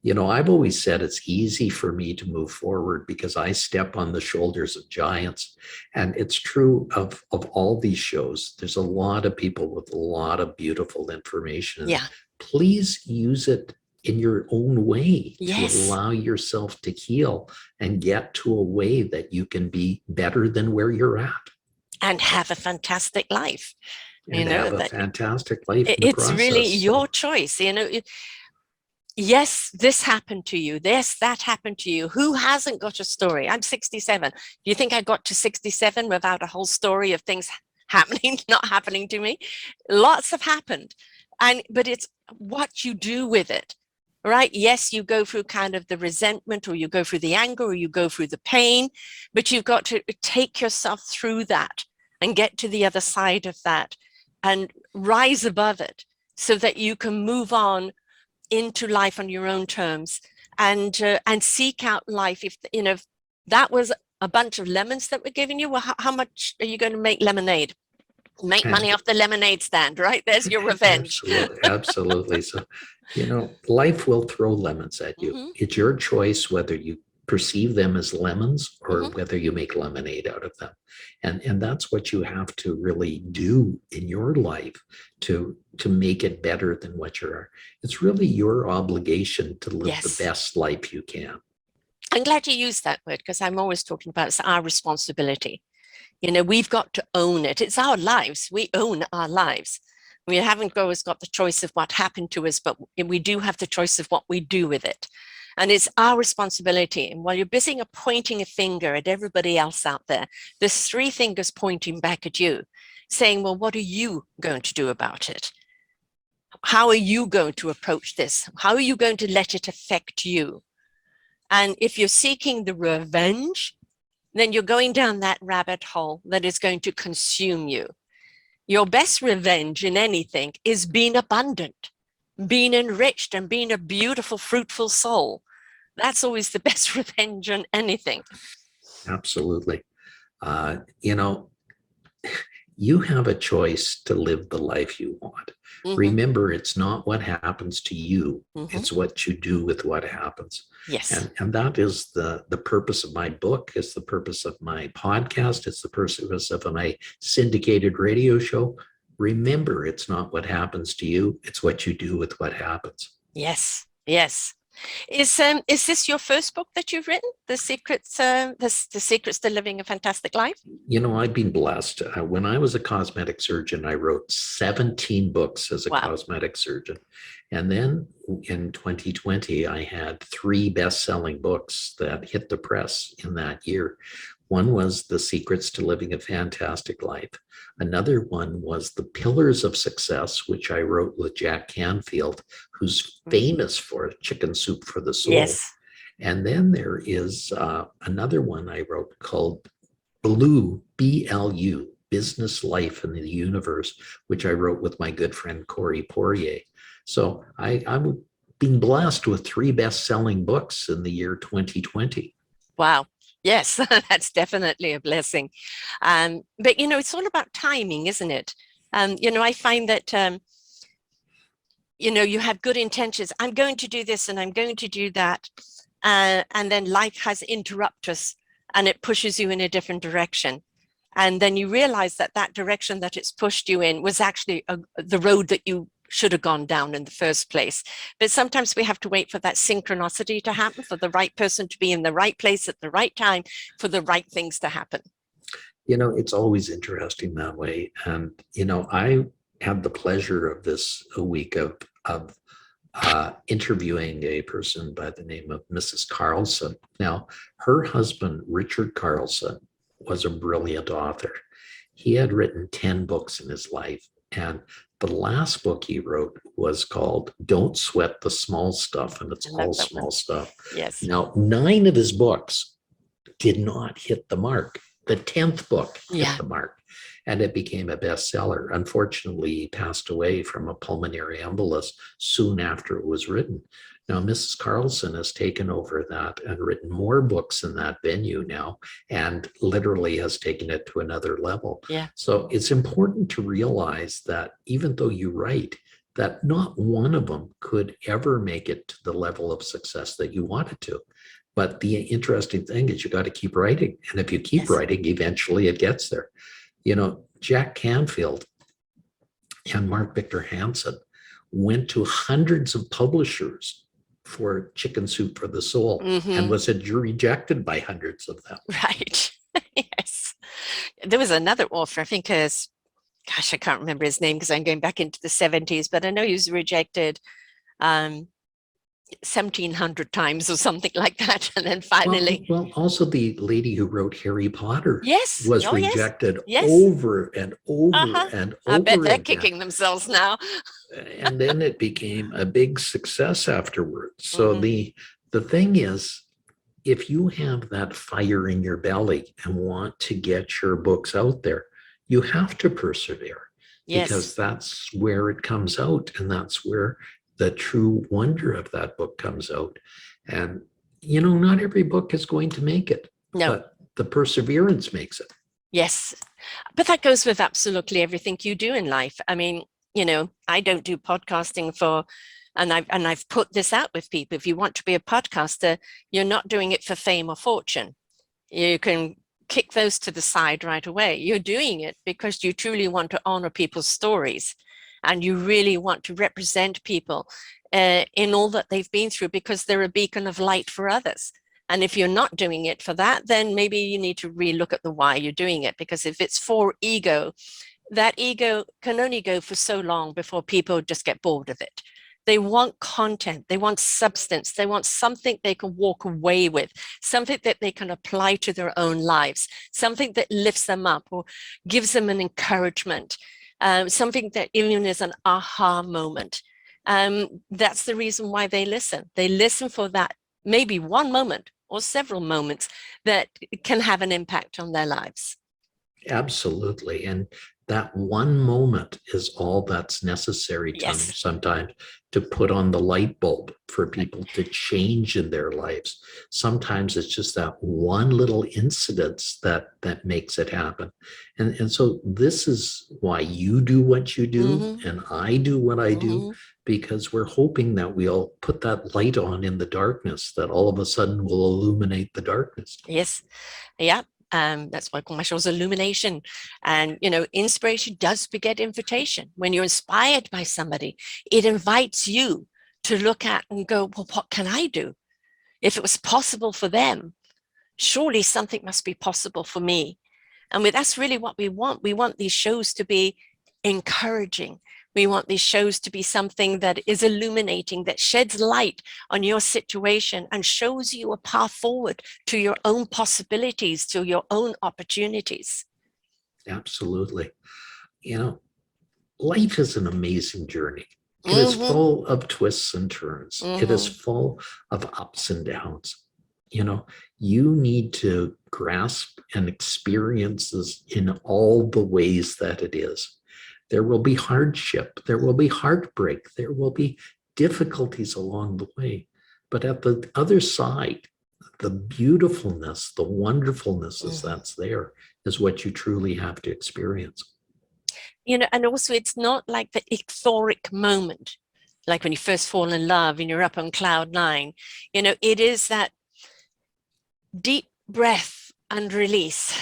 I've always said it's easy for me to move forward because I step on the shoulders of giants. And it's true of all these shows. There's a lot of people with a lot of beautiful information. Yeah. Please use it in your own way to Yes. allow yourself to heal and get to a way that you can be better than where you're at. And have a fantastic life. And have a fantastic life in the it's really process. your choice. Yes, this happened to you. Yes, that happened to you. Who hasn't got a story? I'm 67. Do you think I got to 67 without a whole story of things happening, not happening to me? Lots have happened. But it's what you do with it, right? Yes, you go through kind of the resentment, or you go through the anger, or you go through the pain, but you've got to take yourself through that and get to the other side of that and rise above it so that you can move on into life on your own terms and seek out life. If that was a bunch of lemons that were given you, well, how much are you going to make lemonade? Make money off the lemonade stand, right? There's your revenge. Absolutely. So, life will throw lemons at you. It's your choice whether you perceive them as lemons or whether you make lemonade out of them. And that's what you have to really do in your life to make it better than what you are. It's really your obligation to live the best life you can. I'm glad you used that word, because I'm always talking about it's our responsibility. We've got to own it. It's our lives. We own our lives. We haven't always got the choice of what happened to us, but we do have the choice of what we do with it. And it's our responsibility. And while you're busy pointing a finger at everybody else out there, there's three fingers pointing back at you, saying, well, what are you going to do about it? How are you going to approach this? How are you going to let it affect you? And if you're seeking the revenge, then you're going down that rabbit hole that is going to consume you. Your best revenge in anything is being abundant, being enriched, and being a beautiful, fruitful soul. That's always the best revenge on anything. Absolutely. You have a choice to live the life you want. Remember, it's not what happens to you. It's what you do with what happens. Yes. And that is the purpose of my book. It's the purpose of my podcast. It's the purpose of my syndicated radio show. Remember, it's not what happens to you. It's what you do with what happens. Yes. Yes. Is this your first book that you've written? The Secrets to Living a Fantastic Life? I've been blessed. When I was a cosmetic surgeon, I wrote 17 books as a cosmetic surgeon. And then in 2020, I had 3 best-selling books that hit the press in that year. One was The Secrets to Living a Fantastic Life. Another one was The Pillars of Success, which I wrote with Jack Canfield, who's famous for Chicken Soup for the Soul. Yes. And then there is another one I wrote called Blue, B-L-U, Business Life in the Universe, which I wrote with my good friend Corey Poirier. So I'm being blessed with 3 best-selling books in the year 2020. Wow. Yes, that's definitely a blessing. But, it's all about timing, isn't it? I find that, you have good intentions. I'm going to do this and I'm going to do that. And then life has interrupted us and it pushes you in a different direction. And then you realize that direction that it's pushed you in was actually the road that you should have gone down in the first place. But sometimes we have to wait for that synchronicity to happen, for the right person to be in the right place at the right time, for the right things to happen. It's always interesting that way. And, I had the pleasure of this a week of interviewing a person by the name of Mrs. Carlson. Now, her husband, Richard Carlson, was a brilliant author. He had written 10 books in his life. And the last book he wrote was called Don't Sweat the Small Stuff, and it's all small stuff. Yes. Now, 9 of his books did not hit the mark. The 10th book hit the mark, and it became a bestseller. Unfortunately, he passed away from a pulmonary embolus soon after it was written. Now, Mrs. Carlson has taken over that and written more books in that venue now, and literally has taken it to another level. Yeah. So it's important to realize that even though you write, that not one of them could ever make it to the level of success that you wanted to. But the interesting thing is you got to keep writing. And if you keep writing, eventually it gets there. Jack Canfield and Mark Victor Hansen went to hundreds of publishers for Chicken Soup for the Soul Mm-hmm. and was rejected by hundreds of them. Right. Yes. There was another author, I think gosh, I can't remember his name because I'm going back into the 70s, but I know he was rejected 1,700 times or something like that. And then finally. Well, also the lady who wrote Harry Potter Yes. was Oh, yes. rejected Yes. over and over and I bet over they're again. kicking themselves now. And then it became a big success afterwards. So the thing is, if you have that fire in your belly and want to get your books out there, you have to persevere. Yes. Because that's where it comes out, and that's where the true wonder of that book comes out. And not every book is going to make it. No. But the perseverance makes it. Yes. But that goes with absolutely everything you do in life. I mean, I don't do podcasting and I've put this out with people. If you want to be a podcaster, you're not doing it for fame or fortune. You can kick those to the side right away. You're doing it because you truly want to honor people's stories, and you really want to represent people in all that they've been through, because they're a beacon of light for others. And if you're not doing it for that, then maybe you need to relook at the why you're doing it. Because if it's for ego, that ego can only go for so long before people just get bored of it. They want content, they want substance, they want something they can walk away with, something that they can apply to their own lives, something that lifts them up or gives them an encouragement, something that even is an aha moment. That's the reason why they listen. They listen for that maybe one moment or several moments that can have an impact on their lives. Absolutely. And that one moment is all that's necessary sometimes to put on the light bulb for people to change in their lives. Sometimes it's just that one little incident that makes it happen. And so this is why you do what you do, and I do what I do, because we're hoping that we'll put that light on in the darkness, that all of a sudden will illuminate the darkness. Yes. Yeah. That's why I call my shows Illumination. And, inspiration does beget invitation. When you're inspired by somebody, it invites you to look at and go, well, what can I do? If it was possible for them, surely something must be possible for me. And that's really what we want. We want these shows to be encouraging. We want these shows to be something that is illuminating, that sheds light on your situation and shows you a path forward to your own possibilities, to your own opportunities. Absolutely. Life is an amazing journey. It is full of twists and turns. It is full of ups and downs. You need to grasp and experience this in all the ways that it is. There will be hardship, there will be heartbreak, there will be difficulties along the way. But at the other side, the beautifulness, the wonderfulness that's there is what you truly have to experience. And also it's not like the euphoric moment, like when you first fall in love and you're up on cloud nine. It is that deep breath and release,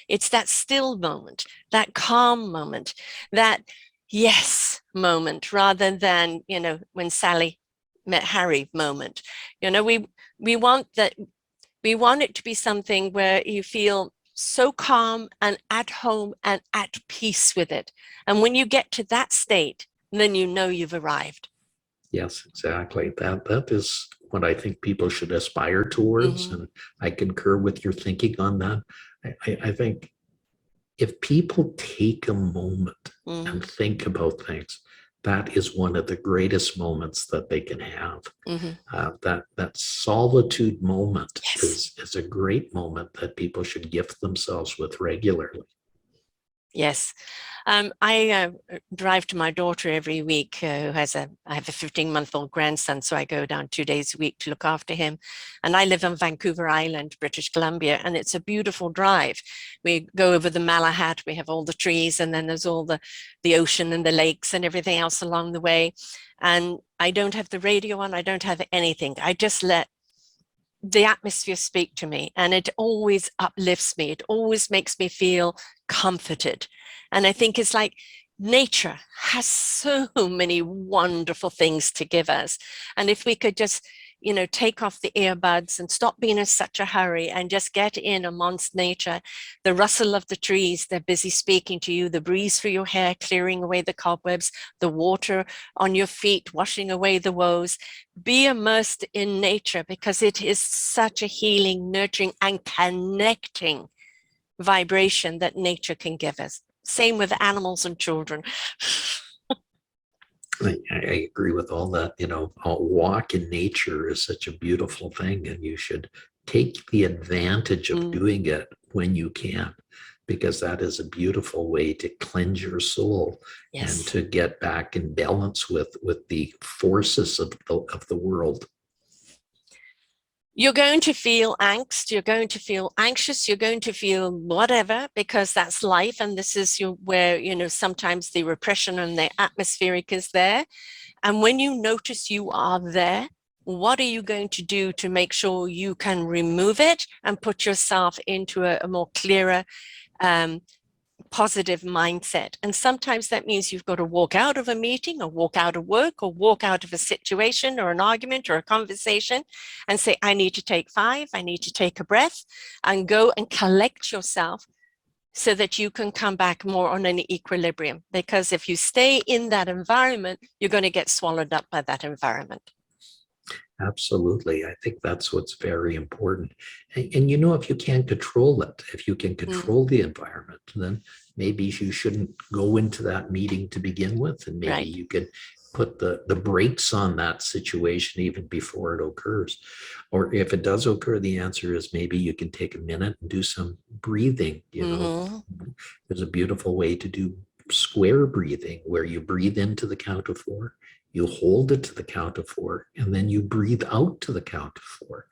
it's that still moment, that calm moment, that yes moment, rather than, when Sally met Harry moment. We want it to be something where you feel so calm and at home and at peace with it. And when you get to that state, then you've arrived. Yes, exactly. That is what I think people should aspire towards. And I concur with your thinking on that. I think if people take a moment and think about things, that is one of the greatest moments that they can have. That solitude moment is a great moment that people should gift themselves with regularly. Yes. I drive to my daughter every week, I have a 15-month-old grandson, so I go down 2 days a week to look after him. And I live on Vancouver Island, British Columbia, and it's a beautiful drive. We go over the Malahat, we have all the trees, and then there's all the ocean and the lakes and everything else along the way. And I don't have the radio on, I don't have anything. I just let the atmosphere speak to me, and it always uplifts me. It always makes me feel comforted. And I think it's like nature has so many wonderful things to give us. And if we could just, take off the earbuds and stop being in such a hurry and just get in amongst nature, the rustle of the trees, they're busy speaking to you, the breeze through your hair, clearing away the cobwebs, the water on your feet, washing away the woes. Be immersed in nature because it is such a healing, nurturing, and connecting vibration that nature can give us. Same with animals and children. I agree with all that. A walk in nature is such a beautiful thing, and you should take the advantage of doing it when you can, because that is a beautiful way to cleanse your soul and to get back in balance with the forces of the world. You're going to feel angst, you're going to feel anxious, you're going to feel whatever, because that's life. And this is where, sometimes the repression and the atmospheric is there. And when you notice you are there, what are you going to do to make sure you can remove it and put yourself into a more clearer, positive mindset? And sometimes that means you've got to walk out of a meeting or walk out of work or walk out of a situation or an argument or a conversation and say, I need to take 5, I need to take a breath, and go and collect yourself so that you can come back more on an equilibrium. Because if you stay in that environment, you're going to get swallowed up by that environment. Absolutely. I think that's what's very important. And if you can't control it, if you can control the environment, then maybe you shouldn't go into that meeting to begin with. And maybe you can put the brakes on that situation even before it occurs. Or if it does occur, the answer is maybe you can take a minute and do some breathing. There's a beautiful way to do square breathing where you breathe into the count of 4. You hold it to the count of 4, and then you breathe out to the count of 4.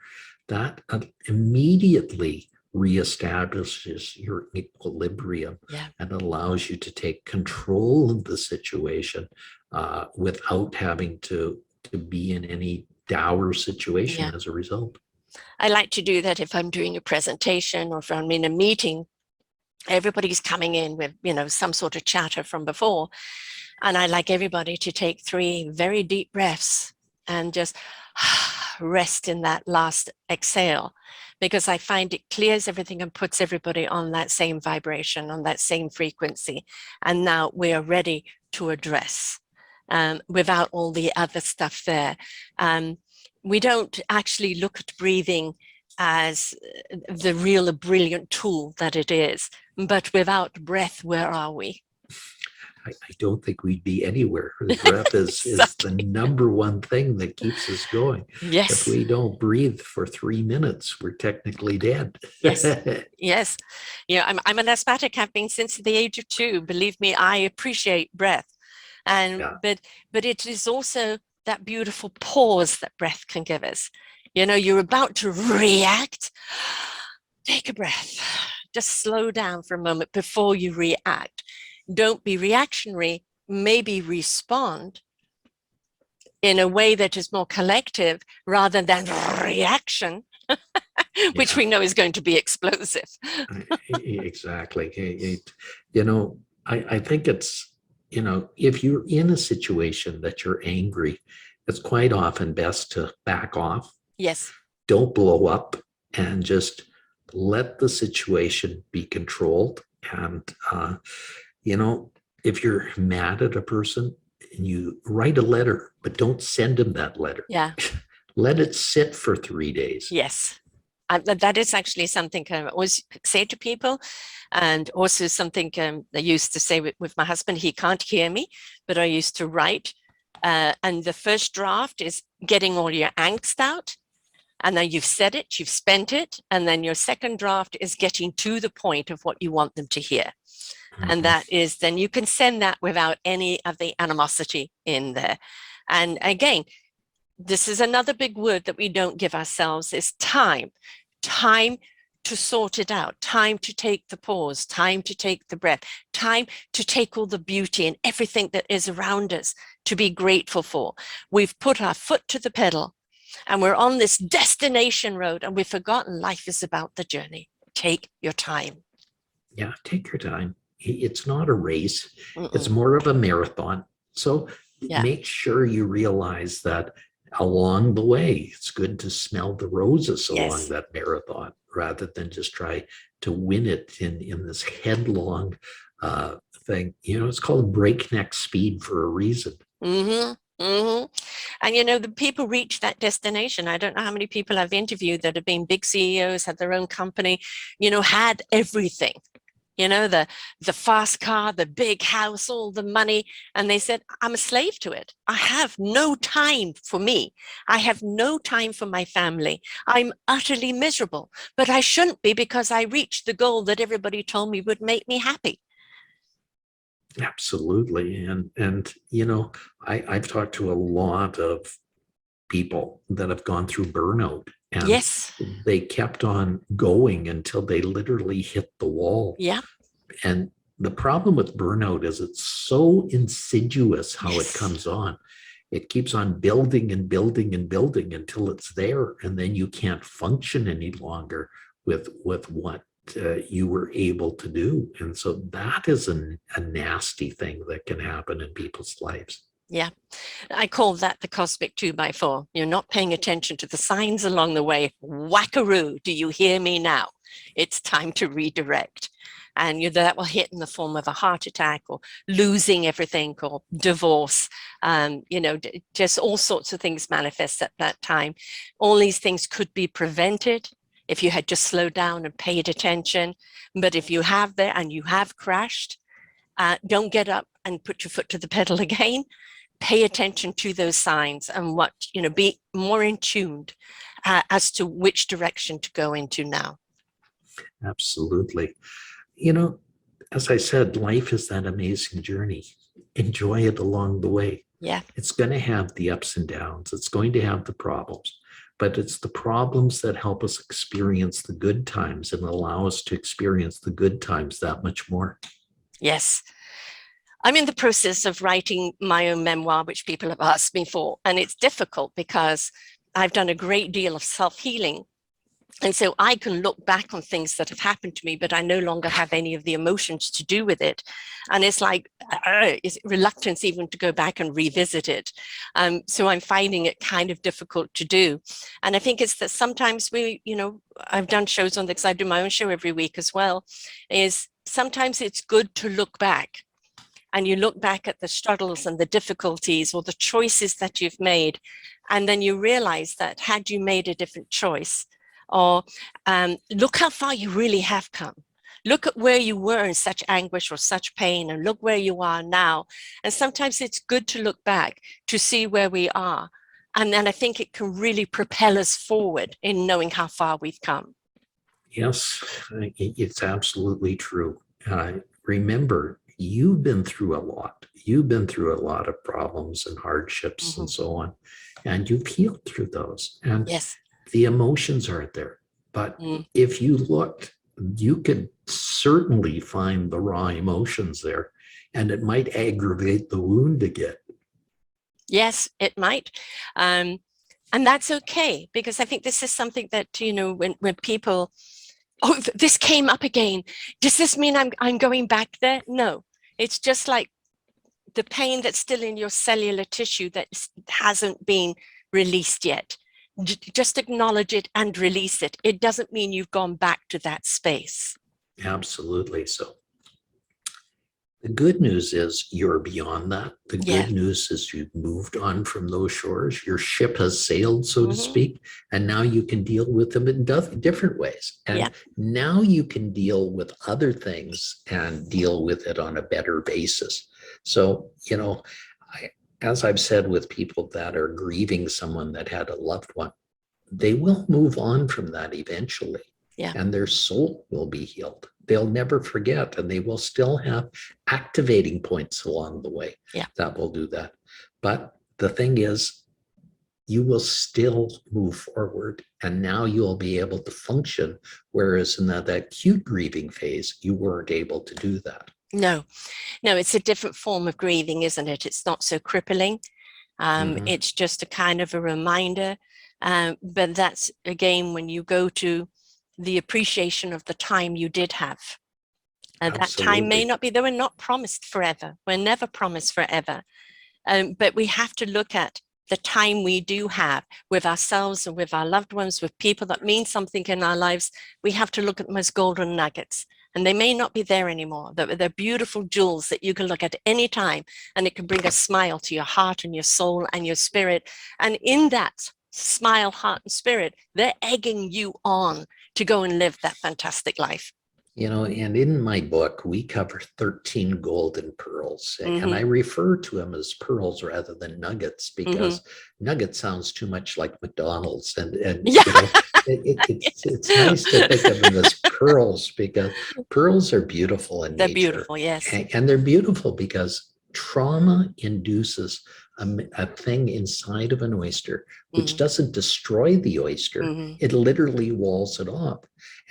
That immediately reestablishes your equilibrium and allows you to take control of the situation without having to be in any dour situation as a result. I like to do that if I'm doing a presentation or if I'm in a meeting. Everybody's coming in with, some sort of chatter from before. And I like everybody to take 3 very deep breaths and just rest in that last exhale, because I find it clears everything and puts everybody on that same vibration, on that same frequency. And now we are ready to address without all the other stuff there. We don't actually look at breathing as the real brilliant tool that it is, but without breath, where are we? I don't think we'd be anywhere. The breath is the number one thing that keeps us going. Yes. If we don't breathe for 3 minutes, we're technically dead. Yes. Yes. I'm an asthmatic, have been since the age of 2. Believe me, I appreciate breath. But it is also that beautiful pause that breath can give us. You're about to react. Take a breath. Just slow down for a moment before you react. Don't be reactionary, maybe respond in a way that is more collective rather than reaction, which we know is going to be explosive. Exactly. I think it's, if you're in a situation that you're angry, it's quite often best to back off. Yes. Don't blow up and just let the situation be controlled. And, if you're mad at a person, and you write a letter, but don't send them that letter. Yeah. Let it sit for 3 days. Yes. That is actually something I always say to people, and also something I used to say with my husband. He can't hear me, but I used to write. And the first draft is getting all your angst out. And then you've said it, you've spent it. And then your second draft is getting to the point of what you want them to hear. And that is, then you can send that without any of the animosity in there. And again, this is another big word that we don't give ourselves, is time. Time to sort it out, time to take the pause, time to take the breath, time to take all the beauty and everything that is around us to be grateful for. We've put our foot to the pedal and we're on this destination road and we've forgotten life is about the journey. Take your time. Yeah, take your time. It's not a race. It's Mm-mm. more of a marathon. So Yeah. make sure you realize that along the way, it's good to smell the roses along Yes. that marathon rather than just try to win it in this headlong thing. It's called breakneck speed for a reason. Mm-hmm. Mm-hmm. And the people reach that destination. I don't know how many people I've interviewed that have been big CEOs, had their own company, had everything. The fast car, the big house, all the money. And they said, I'm a slave to it. I have no time for me. I have no time for my family. I'm utterly miserable, but I shouldn't be because I reached the goal that everybody told me would make me happy. Absolutely. I've talked to a lot of people that have gone through burnout, and Yes. they kept on going until they literally hit the wall. Yeah. And the problem with burnout is it's so insidious how it Yes. comes on. It keeps on building and building and building until it's there, and then you can't function any longer with what you were able to do. And so that is a nasty thing that can happen in people's lives. Yeah. I call that the cosmic 2x4. You're not paying attention to the signs along the way. Whackaroo, do you hear me now? It's time to redirect. And that will hit in the form of a heart attack or losing everything or divorce. Just all sorts of things manifest at that time. All these things could be prevented if you had just slowed down and paid attention. But if you have there and you have crashed, don't get up and put your foot to the pedal again. Pay attention to those signs and be more in tuned as to which direction to go into now. Absolutely. You know, as I said, life is that amazing journey. Enjoy it along the way. Yeah. It's going to have the ups and downs. It's going to have the problems, but it's the problems that help us experience the good times and allow us to experience the good times that much more. Yes. I'm in the process of writing my own memoir, which people have asked me for, and it's difficult because I've done a great deal of self-healing. And so I can look back on things that have happened to me, but I no longer have any of the emotions to do with it. And it's like it's reluctance even to go back and revisit it. So I'm finding it kind of difficult to do. And I think it's that sometimes I've done shows on this, I do my own show every week as well, is sometimes it's good to look back. And you look back at the struggles and the difficulties or the choices that you've made. And then you realize that had you made a different choice, or look how far you really have come. Look at where you were in such anguish or such pain, and look where you are now. And sometimes it's good to look back to see where we are. And then I think it can really propel us forward in knowing how far we've come. Yes, it's absolutely true. Remember, you've been through a lot. You've been through a lot of problems and hardships and so on, and you've healed through those. And Yes. the emotions aren't there. But if you looked, you could certainly find the raw emotions there, and it might aggravate the wound again. Yes, it might. And that's okay, because I think this is something that, when people, this came up again. Does this mean I'm going back there? No, it's just like the pain that's still in your cellular tissue that hasn't been released yet. Just acknowledge it and release it. It doesn't mean you've gone back to that space. Absolutely. So the good news is you're beyond that. The Yeah. good news is you've moved on from those shores. Your ship has sailed, so to speak, and now you can deal with them in different ways. And now you can deal with other things and deal with it on a better basis. So, as I've said with people that are grieving someone that had a loved one, they will move on from that eventually. Yeah. And their soul will be healed. They'll never forget, and they will still have activating points along the way that will do that. But the thing is, you will still move forward, and now you'll be able to function, whereas in that acute grieving phase, you weren't able to do that. No, it's a different form of grieving, isn't it? It's not so crippling. It's just a kind of a reminder. But that's, again, when you go to the appreciation of the time you did have And that time may Absolutely. not be there. We're not promised forever. We're never promised forever. But we have to look at the time we do have with ourselves and with our loved ones, with people that mean something in our lives. We have to look at them as golden nuggets. And they may not be there anymore. They're beautiful jewels that you can look at any time, and it can bring a smile to your heart and your soul and your spirit. And in that smile, heart, and spirit, they're egging you on to go and live that fantastic life. And in my book, we cover 13 golden pearls. And I refer to them as pearls rather than nuggets because nugget sounds too much like McDonald's. And Yeah. it's nice to think of them as pearls because pearls are beautiful in They're nature. beautiful, yes. And they're beautiful because trauma induces a thing inside of an oyster, which doesn't destroy the oyster. It literally walls it off.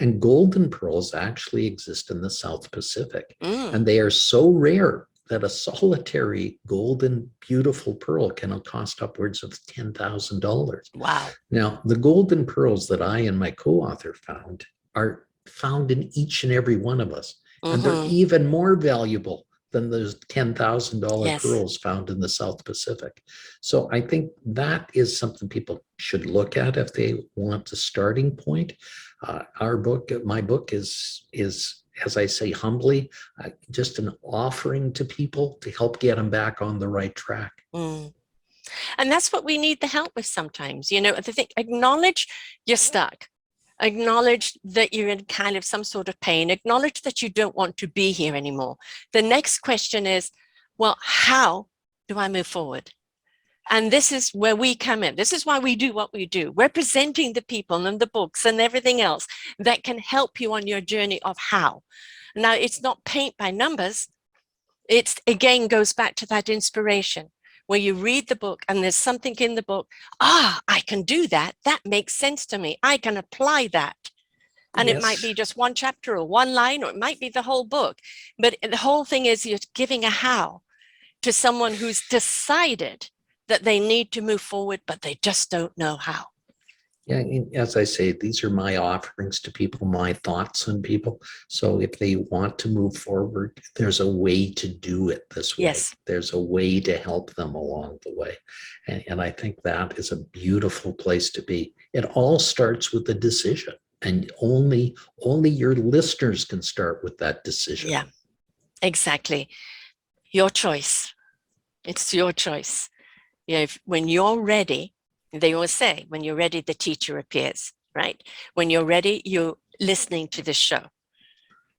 And golden pearls actually exist in the South Pacific. And they are so rare that a solitary golden, beautiful pearl can cost upwards of $10,000. Wow. Now, the golden pearls that I and my co-author found are found in each and every one of us. And they're even more valuable than those $10,000 pearls found in the South Pacific. So I think that is something people should look at if they want a starting point. My book is, as I say humbly, just an offering to people to help get them back on the right track. And that's what we need the help with sometimes. I think acknowledge you're stuck. Acknowledge that you're in kind of some sort of pain. Acknowledge that you don't want to be here anymore. The next question is, well, how do I move forward? And this is where we come in. This is why we do what we do. We're presenting the people and the books and everything else that can help you on your journey of how. Now, it's not paint by numbers. It's, again, goes back to that inspiration where you read the book and there's something in the book. I can do that. That makes sense to me. I can apply that. And it might be just one chapter or one line, or it might be the whole book. But the whole thing is you're giving a how to someone who's decided that they need to move forward, but they just don't know how. Yeah, as I say, these are my offerings to people, my thoughts on people. So if they want to move forward, there's a way to do it this way. Yes. There's a way to help them along the way. And I think that is a beautiful place to be. It all starts with a decision. And only your listeners can start with that decision. Yeah, exactly. Your choice. It's your choice. When you're ready, they always say, when you're ready, the teacher appears, right? When you're ready, you're listening to the show.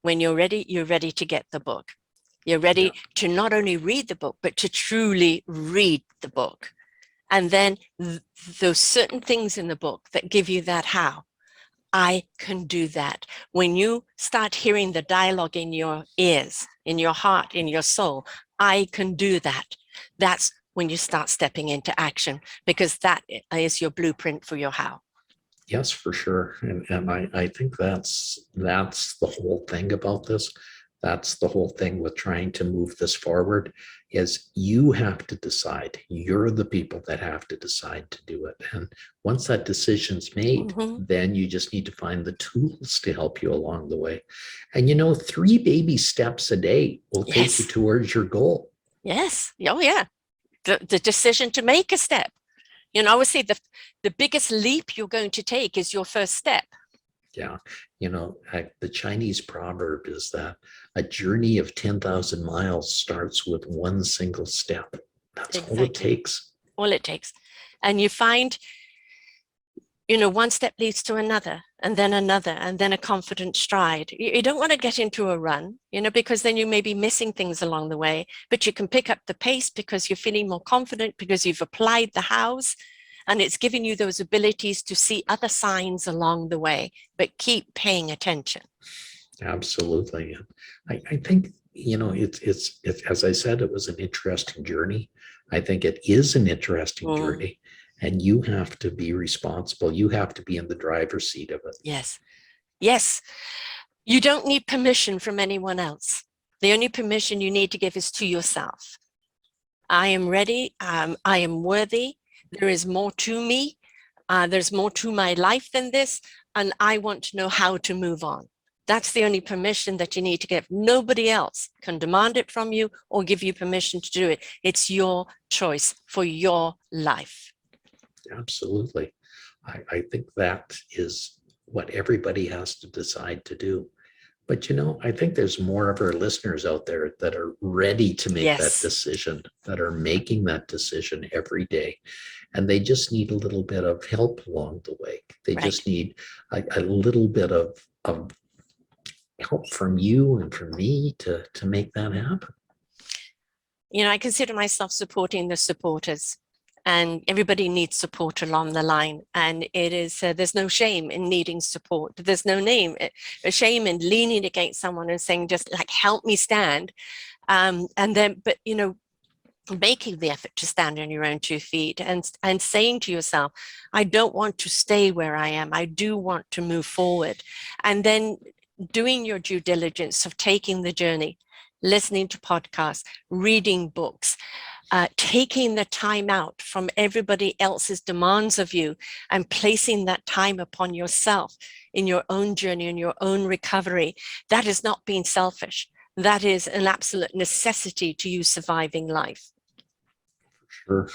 When you're ready to get the book. You're ready to not only read the book, but to truly read the book. And then those certain things in the book that give you that how. I can do that. When you start hearing the dialogue in your ears, in your heart, in your soul, I can do that. That's when you start stepping into action, because that is your blueprint for your how. Yes, for sure. And I think that's the whole thing about this. That's the whole thing with trying to move this forward is you have to decide. You're the people that have to decide to do it. And once that decision's made, then you just need to find the tools to help you along the way. And 3 baby steps a day will take you towards your goal. Yes. Oh, yeah. The decision to make a step. I would say the biggest leap you're going to take is your first step. Yeah. The Chinese proverb is that a journey of 10,000 miles starts with one single step. That's all it takes. All it takes. And you find, one step leads to another, and then a confident stride. You don't want to get into a run, because then you may be missing things along the way, but you can pick up the pace because you're feeling more confident, because you've applied the hows, and it's giving you those abilities to see other signs along the way, but keep paying attention. Absolutely. I think, it's as I said, it was an interesting journey. I think it is an interesting journey. And you have to be responsible. You have to be in the driver's seat of it. Yes. Yes. You don't need permission from anyone else. The only permission you need to give is to yourself. I am ready. I am worthy. There is more to me. There's more to my life than this. And I want to know how to move on. That's the only permission that you need to give. Nobody else can demand it from you or give you permission to do it. It's your choice for your life. Absolutely. I think that is what everybody has to decide to do. But, I think there's more of our listeners out there that are ready to make that decision, that are making that decision every day. And they just need a little bit of help along the way. They just need a little bit of help from you and from me to make that happen. I consider myself supporting the supporters, and everybody needs support along the line. And it is, there's no shame in needing support. There's no shame in leaning against someone and saying, just like, help me stand. And then, but, making the effort to stand on your own 2 feet and saying to yourself, I don't want to stay where I am. I do want to move forward. And then doing your due diligence of taking the journey, listening to podcasts, reading books, taking the time out from everybody else's demands of you and placing that time upon yourself in your own journey, in your own recovery. That is not being selfish. That is an absolute necessity to you surviving life. Sure.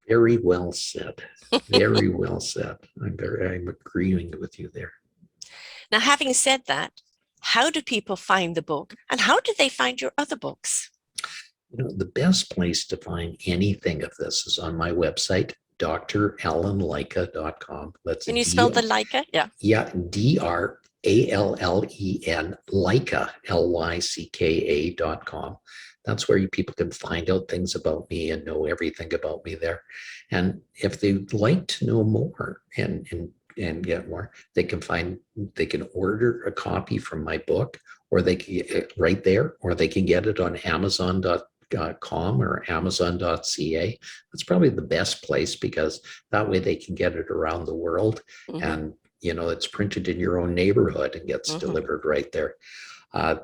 Very well said. Very well said. I'm agreeing with you there. Now, having said that, how do people find the book, and how do they find your other books? The best place to find anything of this is on my website, dralanlycka.com. Can you spell the Lycka? Yeah. Yeah, DRALLEN, Lycka, LYCKA.com. That's where people can find out things about me and know everything about me there. And if they'd like to know more and get more, they can order a copy from my book, or they can get it right there, or they can get it on Amazon.com or Amazon.ca. That's probably the best place, because that way they can get it around the world. Mm-hmm. And it's printed in your own neighborhood and gets delivered right there.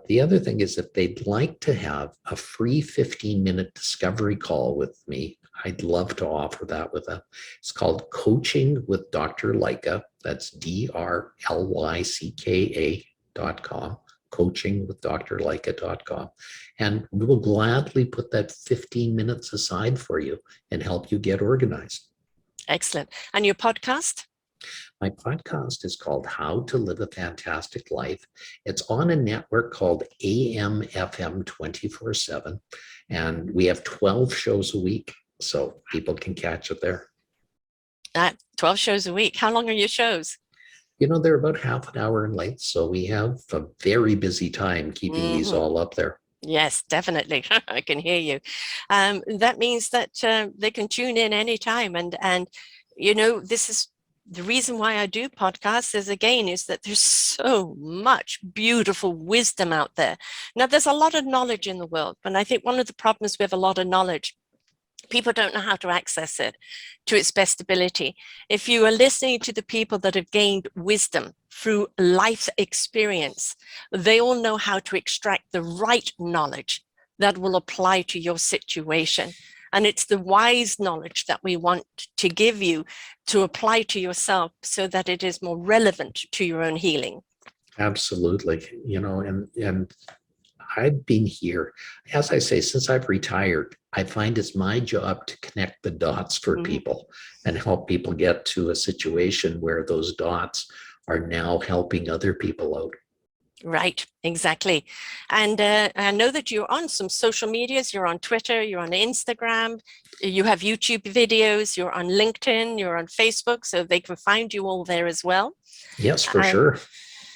The other thing is, if they'd like to have a free 15-minute discovery call with me, I'd love to offer that with them. It's called Coaching with Dr. Lycka. That's DRLYCKA.com. coachingwithdrlycka.com. And we will gladly put that 15 minutes aside for you and help you get organized. Excellent. And your podcast? My podcast is called How to Live a Fantastic Life. It's on a network called AM/FM 24/7. And we have 12 shows a week, so people can catch it there. 12 shows a week. How long are your shows? They're about half an hour in length, so we have a very busy time keeping these all up there. Yes, definitely. I can hear you. That means that they can tune in anytime. And this is the reason why I do podcasts is that there's so much beautiful wisdom out there. Now, there's a lot of knowledge in the world, but I think one of the problems with a lot of knowledge, people don't know how to access it to its best ability. If you are listening to the people that have gained wisdom through life experience, they all know how to extract the right knowledge that will apply to your situation. And it's the wise knowledge that we want to give you to apply to yourself so that it is more relevant to your own healing. Absolutely. And I've been here, as I say, since I've retired. I find it's my job to connect the dots for people and help people get to a situation where those dots are now helping other people out. Right, exactly. And I know that you're on some social medias. You're on Twitter, you're on Instagram, you have YouTube videos, you're on LinkedIn, you're on Facebook, so they can find you all there as well. Yes, for sure.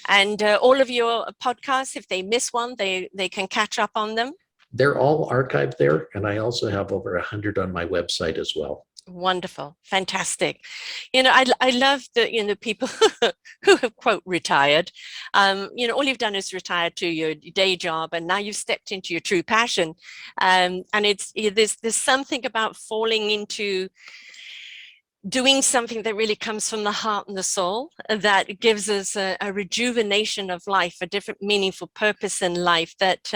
And all of your podcasts, if they miss one, they can catch up on them. They're all archived there. And I also have over 100 on my website as well. Wonderful. Fantastic. I love the people who have, quote, retired. All you've done is retire to your day job, and now you've stepped into your true passion. And there's something about falling into doing something that really comes from the heart and the soul that gives us a rejuvenation of life, a different meaningful purpose in life that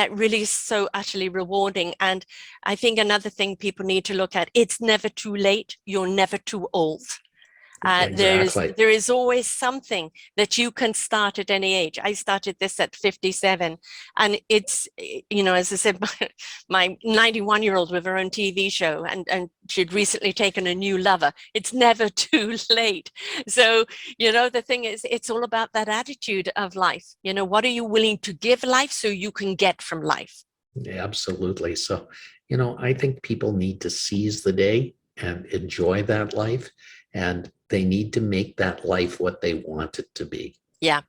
really is so utterly rewarding. And I think another thing people need to look at, it's never too late. You're never too old. Exactly. There is always something that you can start at any age. I started this at 57, and it's, as I said, my 91-year-old with her own TV show, and she'd recently taken a new lover. It's never too late. So, the thing is, it's all about that attitude of life. What are you willing to give life so you can get from life? Absolutely. So, I think people need to seize the day and enjoy that life, and they need to make that life what they want it to be. Yeah,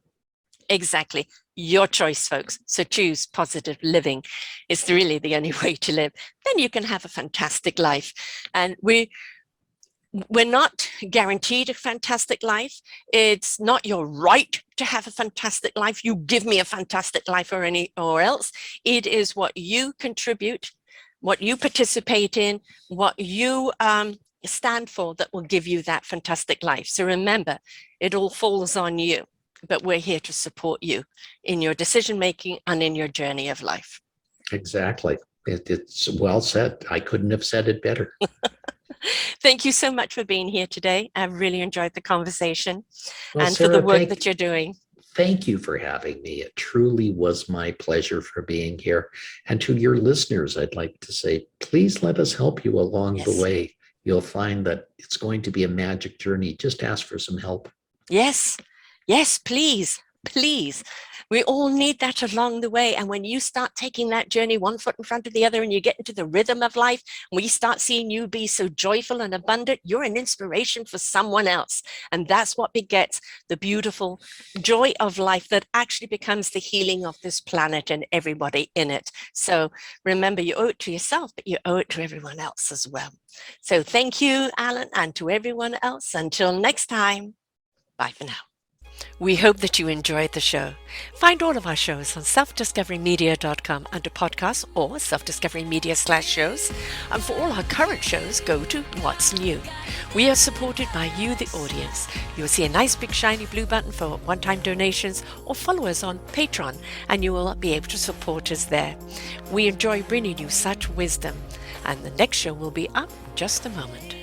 exactly. Your choice, folks. So choose positive living. It's really the only way to live. Then you can have a fantastic life. And we're not guaranteed a fantastic life. It's not your right to have a fantastic life. You give me a fantastic life or else. It is what you contribute, what you participate in, what you stand for that will give you that fantastic life. So remember, it all falls on you, but we're here to support you in your decision making and in your journey of life. Exactly. It's well said. I couldn't have said it better. Thank you so much for being here today. I've really enjoyed the conversation Well, and Sarah, for the work that you're doing. Thank you for having me. It truly was my pleasure for being here. And to your listeners, I'd like to say, please let us help you along the way. You'll find that it's going to be a magic journey. Just ask for some help. Yes, please. We all need that along the way. And when you start taking that journey one foot in front of the other and you get into the rhythm of life, and we start seeing you be so joyful and abundant, you're an inspiration for someone else. And that's what begets the beautiful joy of life that actually becomes the healing of this planet and everybody in it. So remember, you owe it to yourself, but you owe it to everyone else as well. So thank you, Alan, and to everyone else. Until next time, bye for now. We hope that you enjoyed the show. Find all of our shows on selfdiscoverymedia.com under podcasts or selfdiscoverymedia/shows. And for all our current shows, go to What's New. We are supported by you, the audience. You'll see a nice big shiny blue button for one-time donations, or follow us on Patreon and you will be able to support us there. We enjoy bringing you such wisdom, and the next show will be up in just a moment.